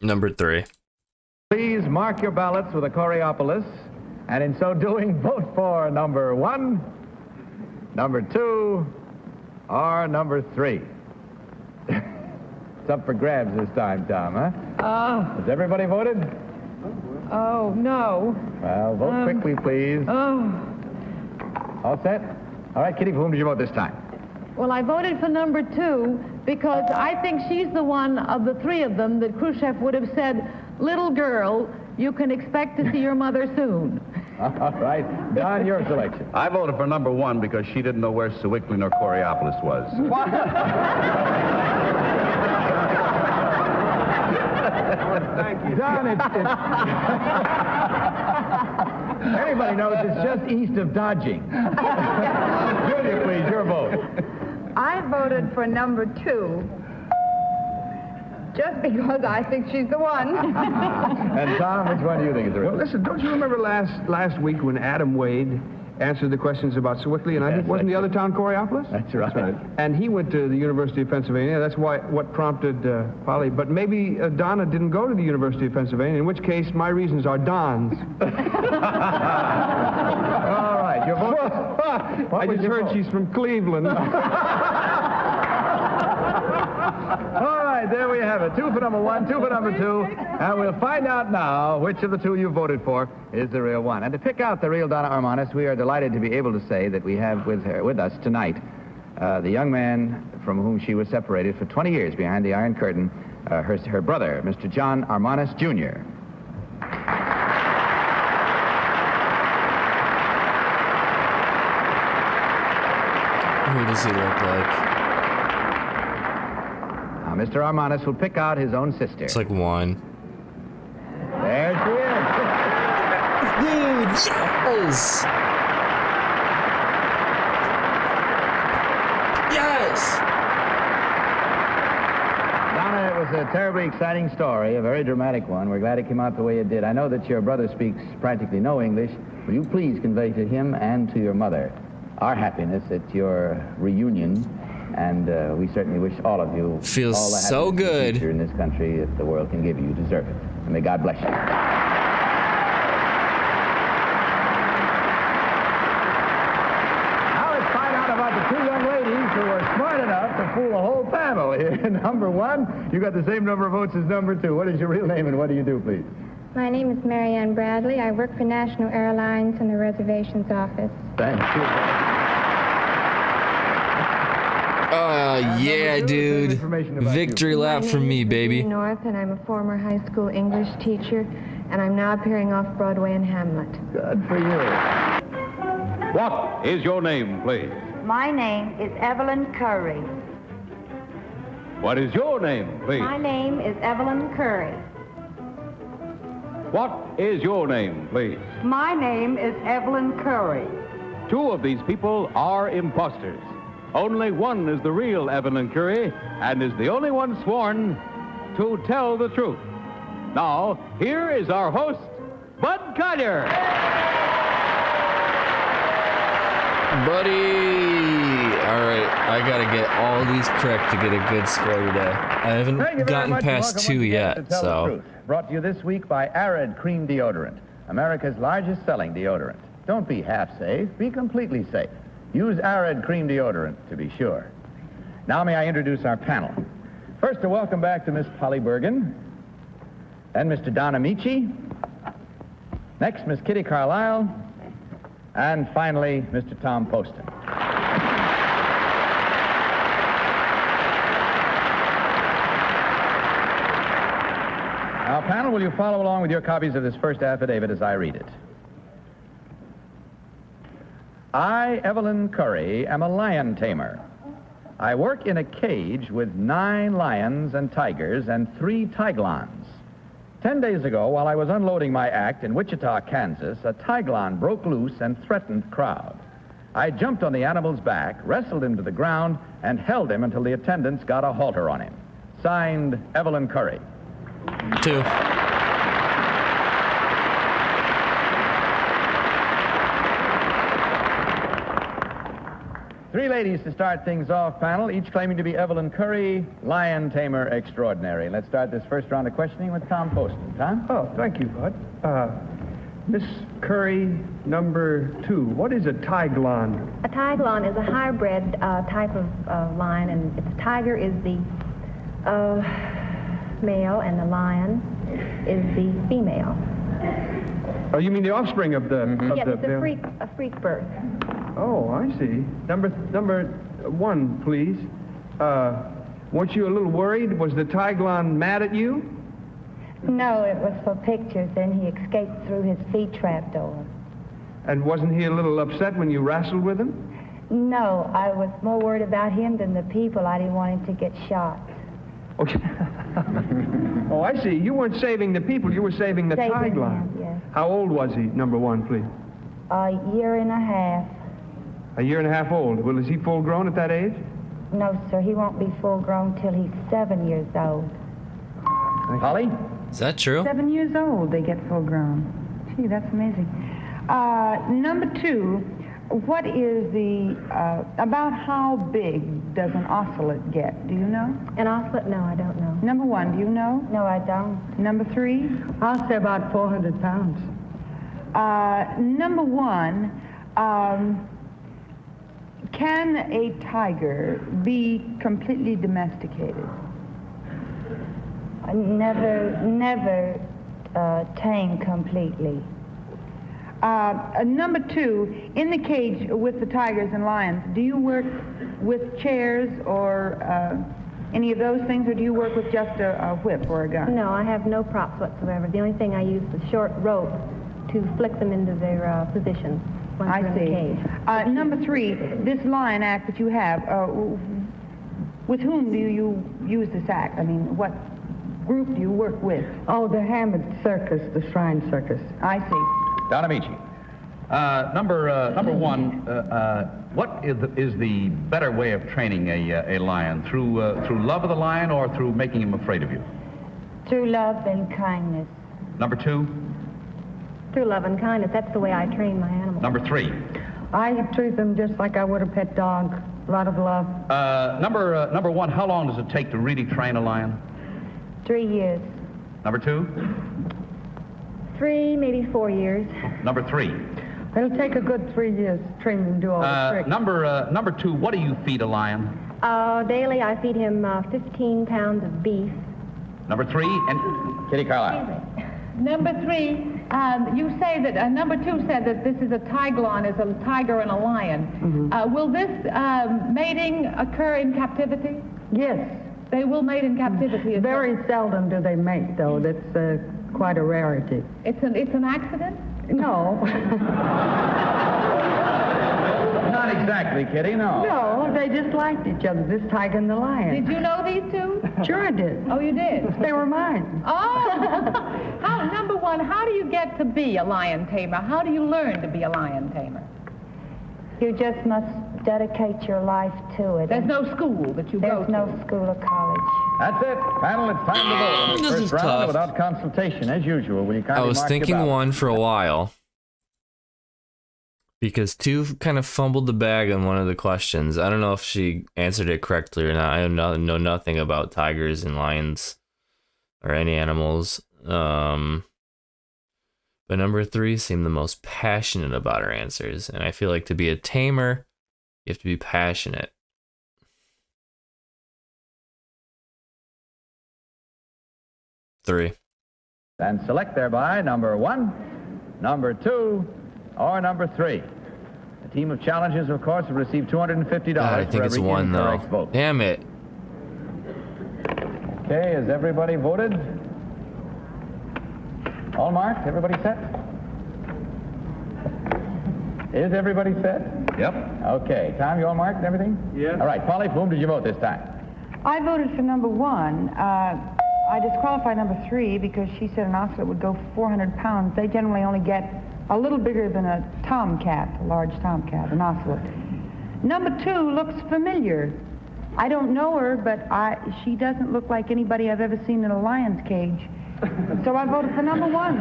Number 3. Please mark your ballots with a Coriopolis, and in so doing, vote for number 1, number 2, or number 3. It's up for grabs this time, Tom, huh? Has everybody voted? Oh, no. Well, vote quickly, please. Oh. All set? All right, Kitty, for whom did you vote this time? Well, I voted for number 2 because I think she's the one of the 3 of them that Khrushchev would have said, little girl, you can expect to see your mother soon. All right. Don, your selection. I voted for number 1 because she didn't know where Sewickley nor Coriopolis was. Thank you. Don, everybody knows it's just east of Dodging. Julia, please, your vote. I voted for number 2 just because I think she's the one. And Tom, which one do you think is the real? Well, listen, don't you remember last week when Adam Wade answered the questions about Sewickley, and I think wasn't the other town Coriopolis? That's right. And he went to the University of Pennsylvania. That's what prompted Polly. But maybe Donna didn't go to the University of Pennsylvania, in which case my reasons are Don's. All right, your vote. I just heard she's from Cleveland. All right, there we have it. 2 for number 1, 2 for number 2. And we'll find out now which of the 2 you voted for is the real one. And to pick out the real Donna Armanis, we are delighted to be able to say that we have with us tonight the young man from whom she was separated for 20 years behind the Iron Curtain, her brother, Mr. John Armanis, Jr. Who does he look like? Mr. Armanis will pick out his own sister. It's like 1. There she is. Dude, yes! Yes! Donna, it was a terribly exciting story, a very dramatic one. We're glad it came out the way it did. I know that your brother speaks practically no English. Will you please convey to him and to your mother our happiness at your reunion? And we certainly wish all of you feels all the so good in this country that the world can give you. You deserve it. And may God bless you. Now let's find out about the 2 young ladies who were smart enough to fool the whole family. Number 1, you got the same number of votes as number 2. What is your real name and what do you do, please? My name is Marianne Bradley. I work for National Airlines in the reservations office. Thank you. Yeah, dude. Victory lap for me, baby. North, and I'm a former high school English teacher, and I'm now appearing off Broadway in Hamlet. Good for you. What is your name, please? My name is Evelyn Curry. What is your name, please? My name is Evelyn Curry. What is your name, please? My name is Evelyn Curry. 2 of these people are imposters. Only one is the real Evelyn Curry and is the only one sworn to tell the truth. Now, here is our host, Bud Collier. Buddy! All right, I gotta get all these correct to get a good score today. I haven't gotten past 2 yet, so. Brought to you this week by Arid Cream Deodorant, America's largest selling deodorant. Don't be half safe, be completely safe. Use Arid Cream Deodorant to be sure. Now may I introduce our panel. First, a welcome back to Miss Polly Bergen, then Mr. Don Amici, next Miss Kitty Carlisle, and finally Mr. Tom Poston. Now, panel, will you follow along with your copies of this first affidavit as I read it? I, Evelyn Curry, am a lion tamer. I work in a cage with 9 lions and tigers and 3 tiglons. 10 days ago, while I was unloading my act in Wichita, Kansas, a tiglon broke loose and threatened the crowd. I jumped on the animal's back, wrestled him to the ground, and held him until the attendants got a halter on him. Signed, Evelyn Curry. 2. Three ladies to start things off, panel, each claiming to be Evelyn Curry, lion tamer extraordinary. Let's start this first round of questioning with Tom Poston. Tom? Oh, thank you, Bud. Miss Curry, number 2, what is a tiglon? A tiglon is a hybrid type of lion, and its tiger is the male and the lion is the female. Oh, you mean the offspring of the... Yes, it's a freak birth. Oh, I see. Number one, please. Weren't you a little worried? Was the Tiglon mad at you? No, it was for pictures, and he escaped through his feed trap door. And wasn't he a little upset when you wrestled with him? No, I was more worried about him than the people. I didn't want him to get shot. Oh, oh, I see. You weren't saving the people. You were saving the Tiglon. Yes. How old was he, number one, please? A year and a half. A year and a half old. Well, is he full grown at that age? No, sir, he won't be full grown till he's 7 years old. Holly? Is that true? 7 years old, they get full grown. Gee, that's amazing. Number two, what is the, about how big does an ocelot get? Do you know? An ocelot? No, I don't know. Number one, do you know? No, I don't. Number three? I'll say about 400 pounds. Number one, can a tiger be completely domesticated? Never tame completely. Number two, in the cage with the tigers and lions, do you work with chairs or any of those things, or do you work with just a whip or a gun? No, I have no props whatsoever. The only thing I use is short rope to flick them into their positions once I they're in the cage. see. Number three, this lion act that you have, with whom do you use this act? I mean, what group do you work with? Oh, the Hammond Circus, the Shrine Circus. I see. Don Amici. Number one, what is the better way of training a lion? Through love of the lion or through making him afraid of you? Through love and kindness. Number two? Through love and kindness. That's the way I train my animals. Number three? I treat them just like I would a pet dog. A lot of love. Number one, how long does it take to really train a lion? 3 years. Number two? 3, maybe 4 years. Number three? It'll take a good 3 years to train them to do all the tricks. Number two, what do you feed a lion? Daily I feed him 15 pounds of beef. Number three, and Kitty Carlisle. Number three, you say that, number two said that this is a tiglon, is a tiger and a lion. Will this mating occur in captivity? Yes. They will mate in captivity. Very seldom do they mate, though. That's quite a rarity. It's an accident? No. Not exactly, Kitty, no. No, they just liked each other, this tiger and the lion. Did you know these two? Sure I did. Oh, you did? They were mine. Oh! Number one, how do you get to be a lion tamer? How do you learn to be a lion tamer? You just must dedicate your life to it. There's no school that you go to? There's no school or college. That's it. Panel, it's time to vote. This First is round tough. without consultation, as usual. Will you I kindly was mark thinking your ballot? one for a while because two kind of fumbled the bag on one of the questions. I don't know if she answered it correctly or not. I know nothing about tigers and lions or any animals. But number three seemed the most passionate about her answers, and I feel like to be a tamer, you have to be passionate. Three. And select thereby number one, number two, or number three. The team of challengers, of course, will receive $250 God, I for think it's every one though. incorrect vote. Damn it. Okay, has everybody voted? All marked? Everybody set? Is everybody set? Yep. Okay. Tom, you all marked and everything? Yes. All right. Polly, for whom did you vote this time? I voted for number one. I disqualified number three because she said an ocelot would go 400 pounds. They generally only get a little bigger than a tomcat, a large tomcat, an ocelot. Number two looks familiar. I don't know her, but she doesn't look like anybody I've ever seen in a lion's cage. So I voted for number one.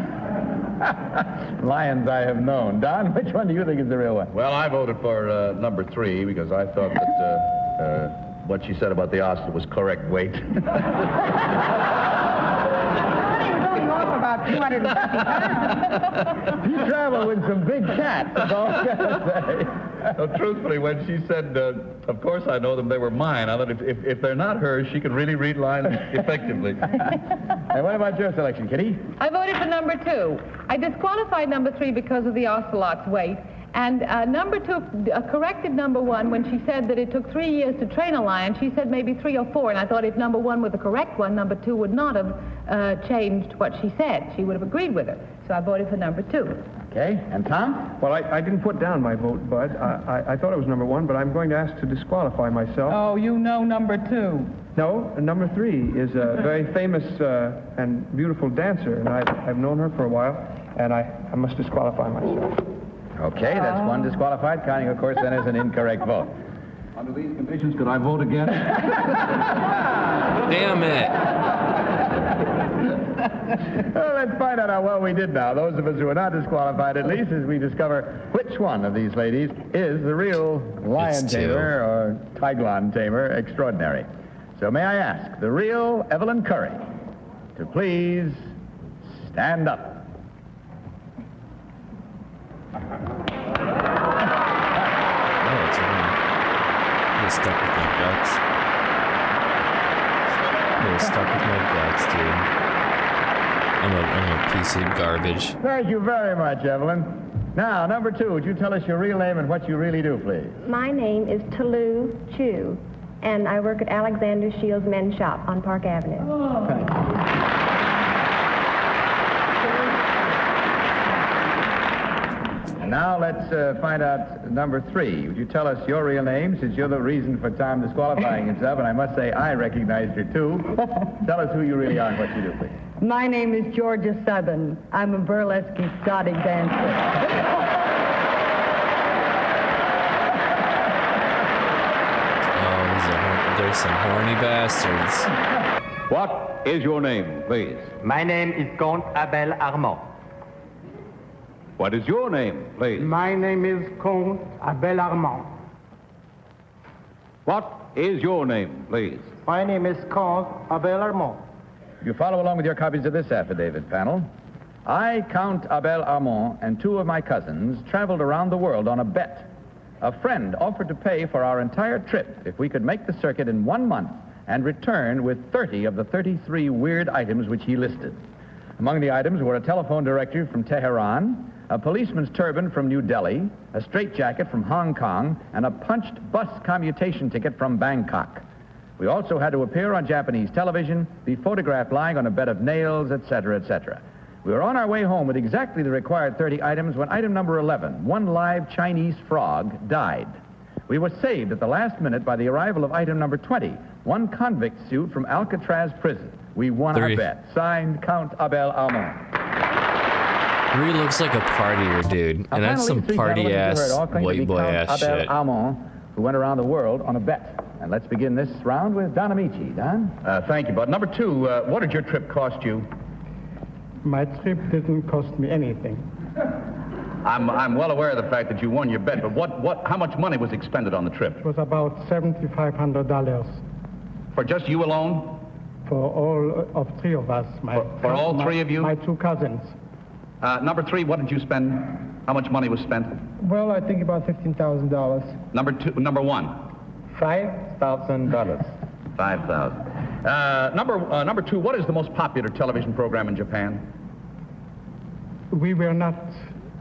Lions I have known. Don, which one do you think is the real one? Well, I voted for number three because I thought that what she said about the ocelot was correct weight. About 250 pounds. You travel with some big cats, that's all I gotta say. No, truthfully, when she said, of course I know them, they were mine, I thought if they're not hers, she could really read lines effectively. And what about your selection, Kitty? I voted for number 2. I disqualified number 3 because of the ocelot's weight. And number 2 corrected number 1 when she said that it took 3 years to train a lion. She said maybe 3 or 4, and I thought if number 1 were the correct one, number 2 would not have changed what she said. She would have agreed with her. So I voted for number 2. Okay, and Tom? Well, I didn't put down my vote, Bud. I thought it was number 1, but I'm going to ask to disqualify myself. Oh, you know number 2. No, number 3 is a very famous and beautiful dancer, and I've known her for a while, and I must disqualify myself. Okay, that's one disqualified, counting, of course, then as an incorrect vote. Under these conditions, could I vote again? Damn it. Well, let's find out how well we did now. Those of us who are not disqualified, at least, as we discover which one of these ladies is the real lion tamer or tiglon tamer extraordinary. So may I ask the real Evelyn Curry to please stand up. Stuck with my guts. I'm stuck with my guts, dude. I'm a piece of garbage. Thank you very much, Evelyn. Now, number 2, would you tell us your real name and what you really do, please? My name is Talou Chu, and I work at Alexander Shields Men's Shop on Park Avenue. Thank you. And now let's find out number 3. Would you tell us your real name, since you're the reason for Tom disqualifying himself, and I must say I recognized you too. Tell us who you really are and what you do, please. My name is Georgia Southern. I'm a burlesque exotic dancer. There's some horny bastards. What is your name, please? My name is Comte Abel Armand. What is your name, please? My name is Comte Abel Armand. What is your name, please? My name is Comte Abel Armand. You follow along with your copies of this affidavit, panel. I, Count Abel Armand, and 2 of my cousins traveled around the world on a bet. A friend offered to pay for our entire trip if we could make the circuit in 1 month and return with 30 of the 33 weird items which he listed. Among the items were a telephone directory from Tehran, a policeman's turban from New Delhi, a straitjacket from Hong Kong, and a punched bus commutation ticket from Bangkok. We also had to appear on Japanese television, be photographed lying on a bed of nails, etc., etc. We were on our way home with exactly the required 30 items when item number 11, one live Chinese frog, died. We were saved at the last minute by the arrival of item number 20, one convict suit from Alcatraz prison. We won our bet. Signed, Count Abel Armand. He looks like a partier, dude. And that's some party-ass, white boy-ass shit. Abel Armand, who went around the world on a bet. And let's begin this round with Don Amici. Don? Thank you, Bud. Number 2, what did your trip cost you? My trip didn't cost me anything. I'm well aware of the fact that you won your bet, but how much money was expended on the trip? It was about $7,500. For just you alone? For all of 3 of us. For all 3 of you? My 2 cousins. Number 3, what did you spend? How much money was spent? Well, I think about $15,000. Number 1? $5,000. 5,000. Number 2, what is the most popular television program in Japan? We were not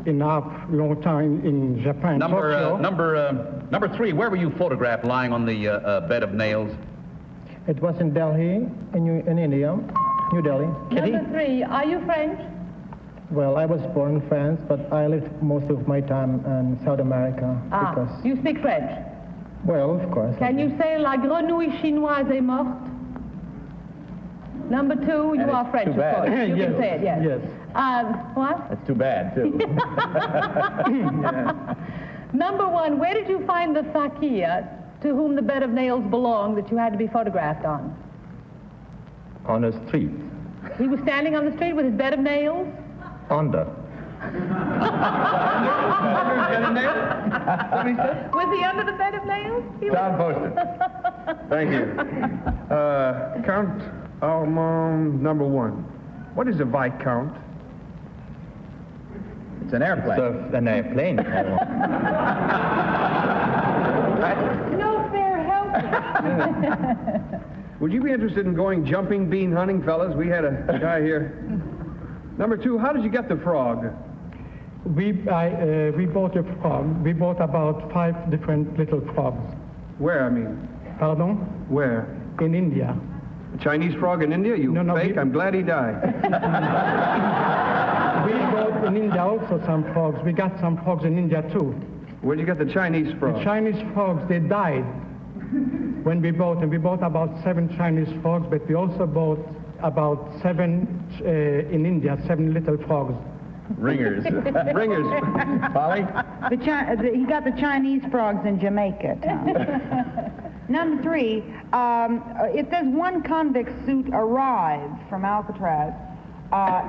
enough long time in Japan. Number 3, where were you photographed lying on the bed of nails? It was in Delhi, in India, New Delhi. Kitty? Number 3, are you French? Well, I was born in France, but I lived most of my time in South America. Because you speak French? Well, of course. Can you say La grenouille chinoise est morte? Number 2, you are French, of course. You can say it, yes. Yes. What? That's too bad, too. Number 1, where did you find the fakir to whom the bed of nails belonged that you had to be photographed on? On the street. He was standing on the street with his bed of nails? Under. Was he under the bed of nails? Tom Poster. Thank you. Count Number 1. What is a Viscount? It's an airplane. It's an airplane. No fair help. Would you be interested in going jumping bean hunting, fellas? We had a guy here. Number 2, how did you get the frog? We bought a frog. We bought about 5 different little frogs. Where, I mean? Pardon? Where? In India. A Chinese frog in India? You fake? I'm glad he died. We bought in India also some frogs. We got some frogs in India too. Where'd you get the Chinese frogs? The Chinese frogs, they died when we bought them. We bought about 7 Chinese frogs, but we also bought about 7 in India, 7 little frogs. Ringers. Ringers. Polly? He got the Chinese frogs in Jamaica, Tom. Number 3, it says 1 convict suit arrived from Alcatraz.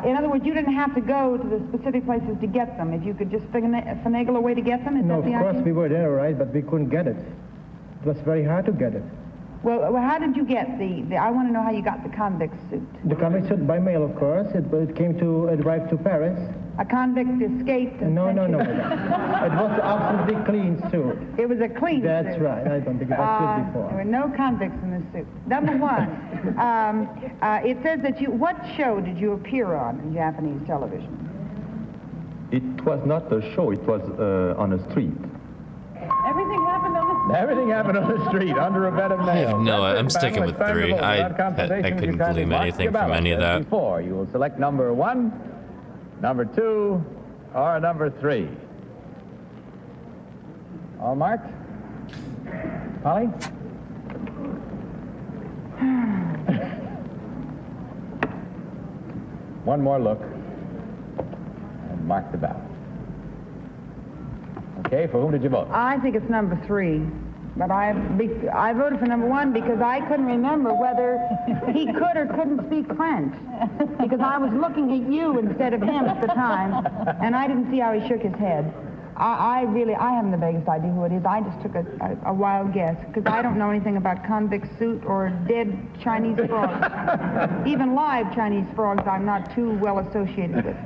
In other words, you didn't have to go to the specific places to get them. If you could just finagle a way to get them, is No, that the of course idea? we were there, all right, but we couldn't get it. It was very hard to get it. Well, how did you get I want to know how you got the convict suit. The convict suit by mail, of course. It arrived to Paris. A convict escaped and No. sent you- It was absolutely clean suit. It was a clean suit. That's right. I don't think it was suit before. There were no convicts in the suit. Number 1, it says that what show did you appear on in Japanese television? It was not a show, it was on a street. Everything happened on the Everything happened on the street, under a bed of nails. I'm sticking with 3. I couldn't glean anything from any of that. Before, you will select number 1, number 2, or number 3. All marked? Polly? One more look, and mark the ballot. Okay, for whom did you vote? I think it's number 3. But I voted for number 1 because I couldn't remember whether he could or couldn't speak French. Because I was looking at you instead of him at the time, and I didn't see how he shook his head. I haven't the vaguest idea who it is. I just took a wild guess because I don't know anything about convict suit or dead Chinese frogs. Even live Chinese frogs I'm not too well associated with.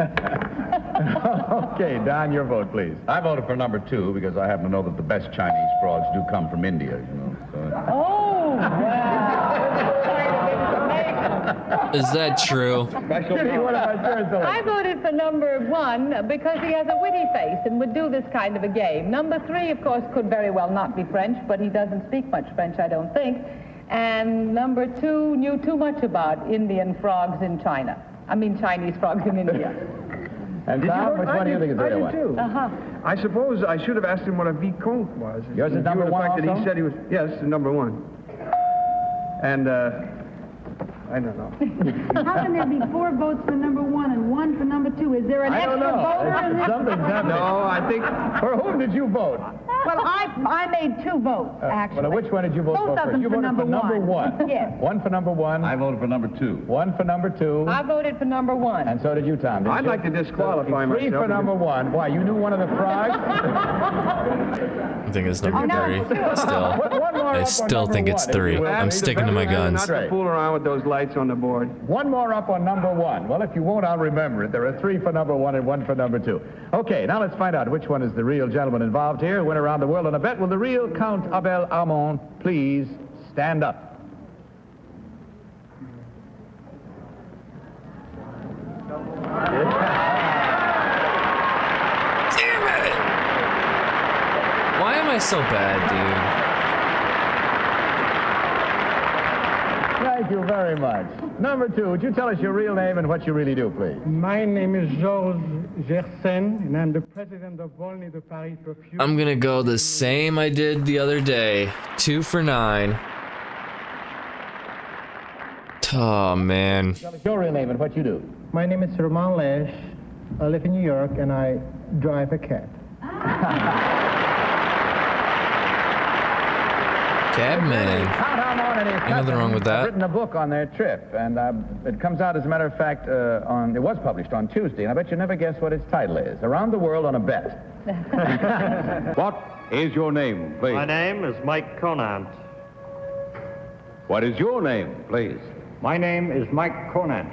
Okay, Don, your vote, please. I voted for number 2 because I happen to know that the best Chinese frogs do come from India, you know. So. Oh, wow. Is that true? I voted for number 1 because he has a witty face and would do this kind of a game. Number 3, of course, could very well not be French, but he doesn't speak much French, I don't think. And number 2 knew too much about Indian frogs in China. I mean Chinese frogs in India. And Tom, which one do you think is the real one? Too. I suppose I should have asked him what a vicomte was. Yours is number 1 the fact that also? he said he was, yes, number 1. And, I don't know. How can there be 4 votes for number 1 and 1 for number 2? Is there an I don't extra know. voter in this? Something's happening. No, I think... For whom did you vote? Well, I made 2 votes, actually. Well, which one did you vote Both for? of them You for voted number for number 1. Yes. 1 for number 1. I voted for number 2. 1 for number 2. I voted for number 1. And so did you, Tom. Didn't I'd you? like to disqualify 3 myself. for number 1. Why, you knew one of the frogs? I think it's number 3. Still. One more I up on still number think it's 1, if 3. you will. I'm sticking to my guns. Not to fool around with those lights on the board. One more up on number 1. Well, if you won't, I'll remember it. There are 3 for number 1 and 1 for number 2. Okay, now let's find out which one is the real gentleman involved here. Went around the world on a bet. Will the real Count Abel Armand please stand up? Damn it! Why am I so bad, dude? Thank you very much. Number 2, would you tell us your real name and what you really do, please? My name is Georges Gersen, and I'm the president of Volney de Paris Perfume. I'm gonna go the same I did the other day. 2 for 9. Oh, man. Tell us your real name and what you do. My name is Roman Lesh. I live in New York, and I drive a cat. Cabman. Count Armand and his Ain't nothing wrong with that. I've written a book on their trip, and it comes out, as a matter of fact, it was published on Tuesday, and I bet you never guess what its title is. Around the World on a Bet. What is your name, please? My name is Mike Conant. What is your name, please? My name is Mike Conant.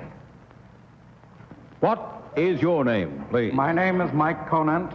What is your name, please? My name is Mike Conant.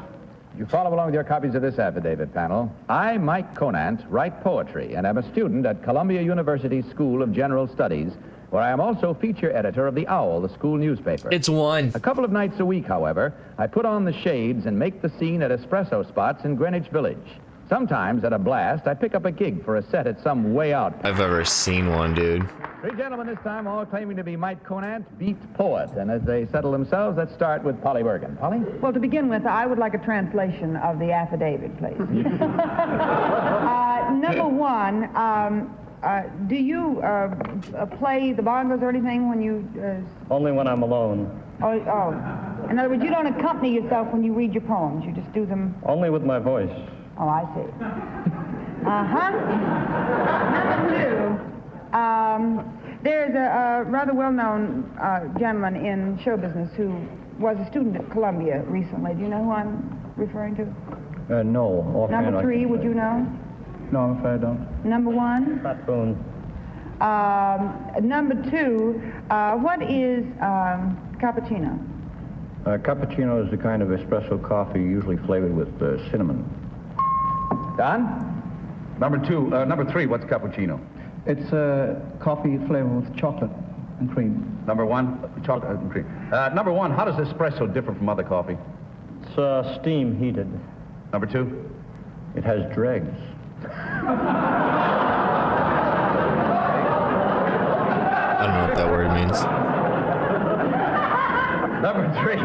You follow along with your copies of this affidavit, panel. I, Mike Conant, write poetry and am a student at Columbia University School of General Studies, where I am also feature editor of The Owl, the school newspaper. It's one. A couple of nights a week, however, I put on the shades and make the scene at espresso spots in Greenwich Village. Sometimes, at a blast, I pick up a gig for a set at some way out. I've ever seen one, dude. Three gentlemen this time, all claiming to be Mike Conant, beat poet. And as they settle themselves, let's start with Polly Bergen. Polly? Well, to begin with, I would like a translation of the affidavit, please. Number one, do you play the bongos or anything when you... Only when I'm alone. Oh. In other words, you don't accompany yourself when you read your poems. You just do them... Only with my voice. Oh, I see. Number two, there's a rather well-known gentleman in show business who was a student at Columbia recently. Do you know who I'm referring to? No. Offhand, Number three, would you know? No, I'm afraid I don't. Number one? Pat Boone. Number two, what is cappuccino? Cappuccino is the kind of espresso coffee usually flavored with cinnamon. Don? Number three, what's cappuccino? It's coffee flavored with chocolate and cream. Number one, chocolate and cream. Number one, how does espresso differ from other coffee? It's steam heated. Number two? It has dregs. I don't know what that word means. Number three,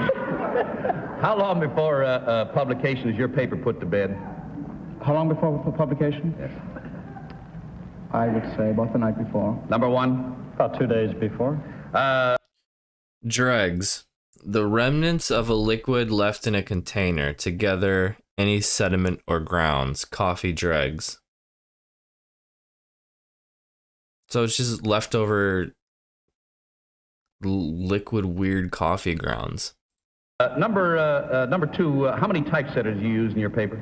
how long before publication is your paper put to bed? How long before publication? Yes. I would say about the night before. Number one? About 2 days before. Dregs. The remnants of a liquid left in a container. Together, any sediment or grounds. Coffee dregs. So it's just leftover liquid weird coffee grounds. Number two, how many typesetters do you use in your paper?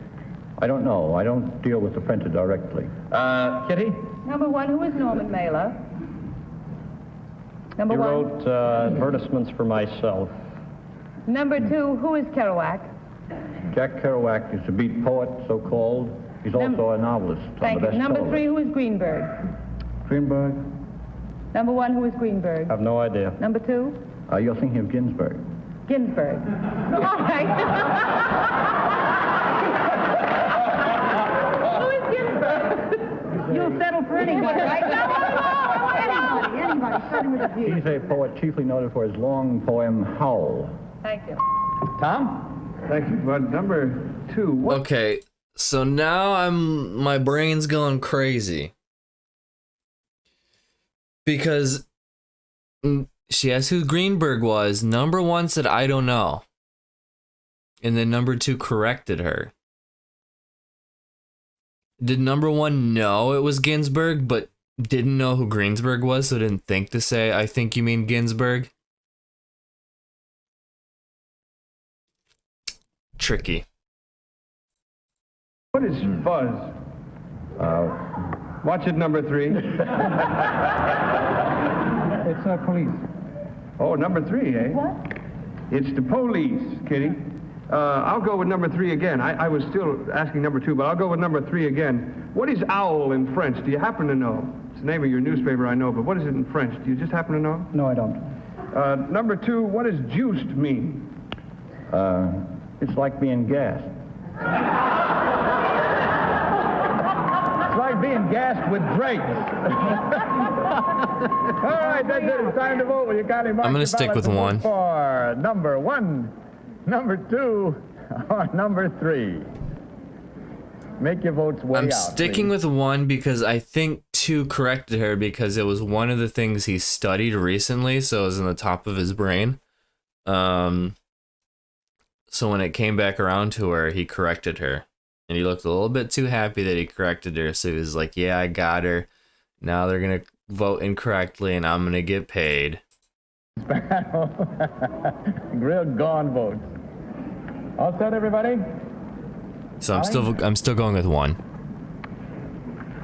I don't know. I don't deal with the printer directly. Kitty? Number one, who is Norman Mailer? Number He one. wrote advertisements for myself. Number two, who is Kerouac? Jack Kerouac is a beat poet, so-called. He's also a novelist. Thank you. Number three, who is Greenberg? Greenberg? Number one, who is Greenberg? I have no idea. Number two? You're thinking of Ginsberg. Ginsberg. All right. Who is Ginsberg? You'll settle for anybody, right? No. Anybody, starting with a G. He's a poet chiefly noted for his long poem, Howl. Thank you. Tom? Thank you, Bud. Number two. What? Okay, so now my brain's going crazy. Because she asked who Greenberg was. Number one said, I don't know. And then number two corrected her. Did number one know it was Ginsberg, but didn't know who Greensberg was, so didn't think to say, I think you mean Ginsberg? Tricky. What is fuzz? Watch it, number three. It's police. Oh, number three, eh? What? It's the police, Kitty. I'll go with number three again. I was still asking number two, but I'll go with number three again. What is owl in French? Do you happen to know? It's the name of your newspaper, I know, but what is it in French? Do you just happen to know? No, I don't. Number two, what does juiced mean? It's like being gassed. It's like being gassed with dregs. All right, that's it. It's time to vote. Will you kindly mark I'm gonna your stick ballots with and one. vote for number one, number two, or number three. Make your votes way I'm out. sticking with one because I think two corrected her because it was one of the things he studied recently, so it was in the top of his brain. So when it came back around to her, he corrected her. And he looked a little bit too happy that he corrected her, so he was like, yeah, I got her. Now they're going to vote incorrectly, and I'm going to get paid. Real gone votes. All set, everybody? So I'm still going with one.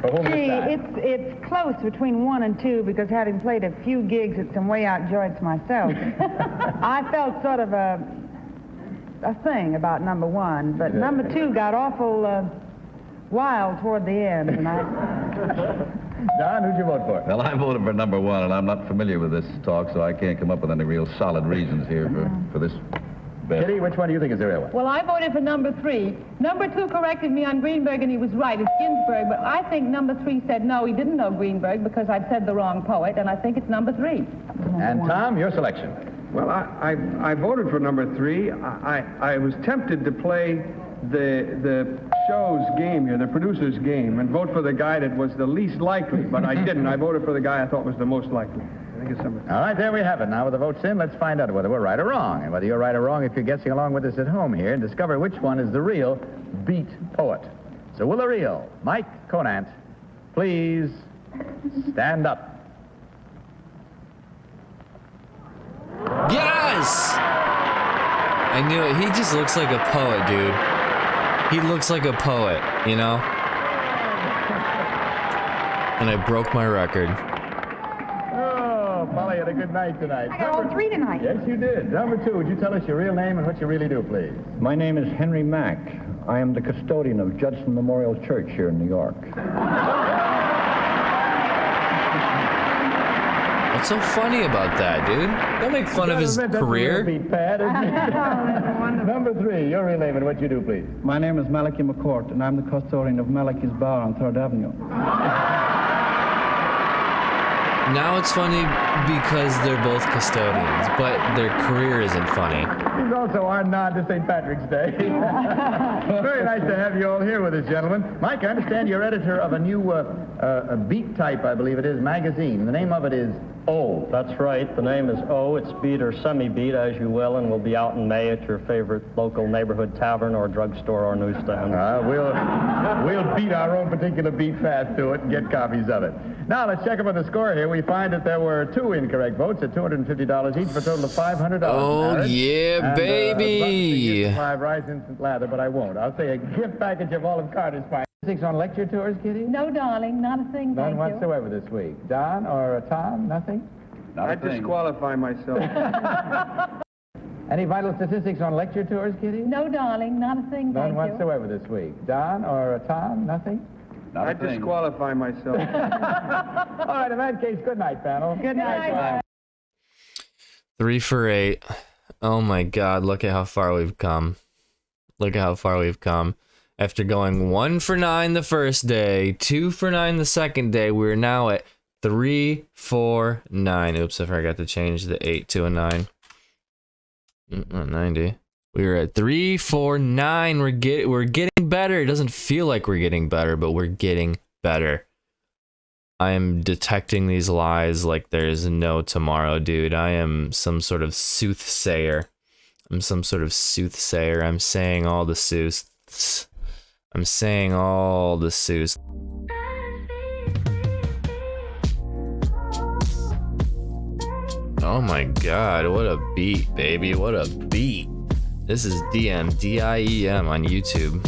For whom Gee, this time? it's close between 1 and 2 because having played a few gigs at some way out joints myself, I felt sort of a thing about number 1, but number 2 got awful wild toward the end, and Don, who'd you vote for? Well, I voted for number 1, and I'm not familiar with this talk, so I can't come up with any real solid reasons here for this bet. Kitty, which one do you think is the real one? Well, I voted for number 3. Number 2 corrected me on Greenberg, and he was right. It's Ginsberg, but I think number 3 said no, he didn't know Greenberg because I'd said the wrong poet, and I think it's number 3. And Tom, your selection. Well, I voted for number 3. I was tempted to play the show's game here, the producer's game, and vote for the guy that was the least likely, but I didn't. I voted for the guy I thought was the most likely. I think it's number 3. All right, there we have it. Now, with the votes in, let's find out whether we're right or wrong. And whether you're right or wrong if you're guessing along with us at home here and discover which one is the real beat poet. So will the real Mike Conant please stand up? Yes! I knew it. He just looks like a poet, dude. He looks like a poet, you know? And I broke my record. Oh, Polly had a good night tonight. I got all 3 tonight. Yes, you did. Number 2, would you tell us your real name and what you really do, please? My name is Henry Mack. I am the custodian of Judson Memorial Church here in New York. What's so funny about that, dude? Don't make fun of his career. Number 3, your real name and what you do, please. My name is Malachi McCourt, and I'm the custodian of Malachi's Bar on 3rd Avenue. Now it's funny because they're both custodians, but their career isn't funny. He's also our nod to St. Patrick's Day. Very nice to have you all here with us, gentlemen. Mike, I understand you're editor of a new beat type, I believe it is, magazine. The name of it is O. That's right. The name is O. It's beat or semi-beat, as you will, and will be out in May at your favorite local neighborhood tavern or drugstore or newsstand. We'll beat our own particular beat fast to it and get copies of it. Now, let's check up on the score here. We find that there were 2 incorrect votes at $250 each for a total of $500. Oh, yeah, and, baby. 5 Rise Instant Lather, but I won't. I'll say a gift package of all of Carter's fine. 6 on lecture tours, Kitty? No, darling, not a thing, None thank you. whatsoever this week. Don or Tom, nothing? I disqualify myself. Any vital statistics on lecture tours, Kitty? No, darling, not a thing, None thank you. whatsoever this week. Don or Tom, nothing? I disqualify myself. All right, in that case, good night, panel. Good night. 3 for 8. Oh my God, look at how far we've come. Look at how far we've come. After going 1 for 9 the first day, 2 for 9 the second day, we're now at 3 for 9. Oops, I forgot to change the 8 to a 9. 90. We were at 3 for 9. We're getting better. It doesn't feel like we're getting better, but we're getting better. I am detecting these lies like there's no tomorrow, dude. I am some sort of soothsayer. I'm some sort of soothsayer. I'm saying all the sooths. I'm saying all the sooths. Oh my God, what a beat, baby. What a beat. This is DIEM on YouTube.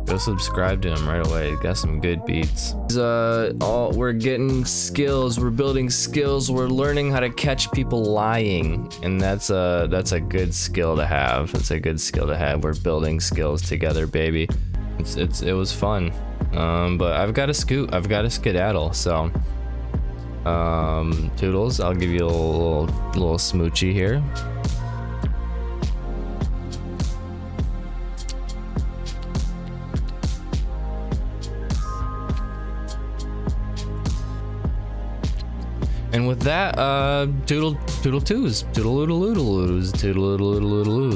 Go subscribe to him right away. Got some good beats. We're getting skills. We're building skills. We're learning how to catch people lying, and that's a good skill to have. It's a good skill to have. We're building skills together, baby. It was fun. But I've got to scoot. I've got to skedaddle. So, Toodles, I'll give you a little smoochie here. And with that, toodle toodle toodle toodle toodle toodle toodle toodle toodle toodle toodle.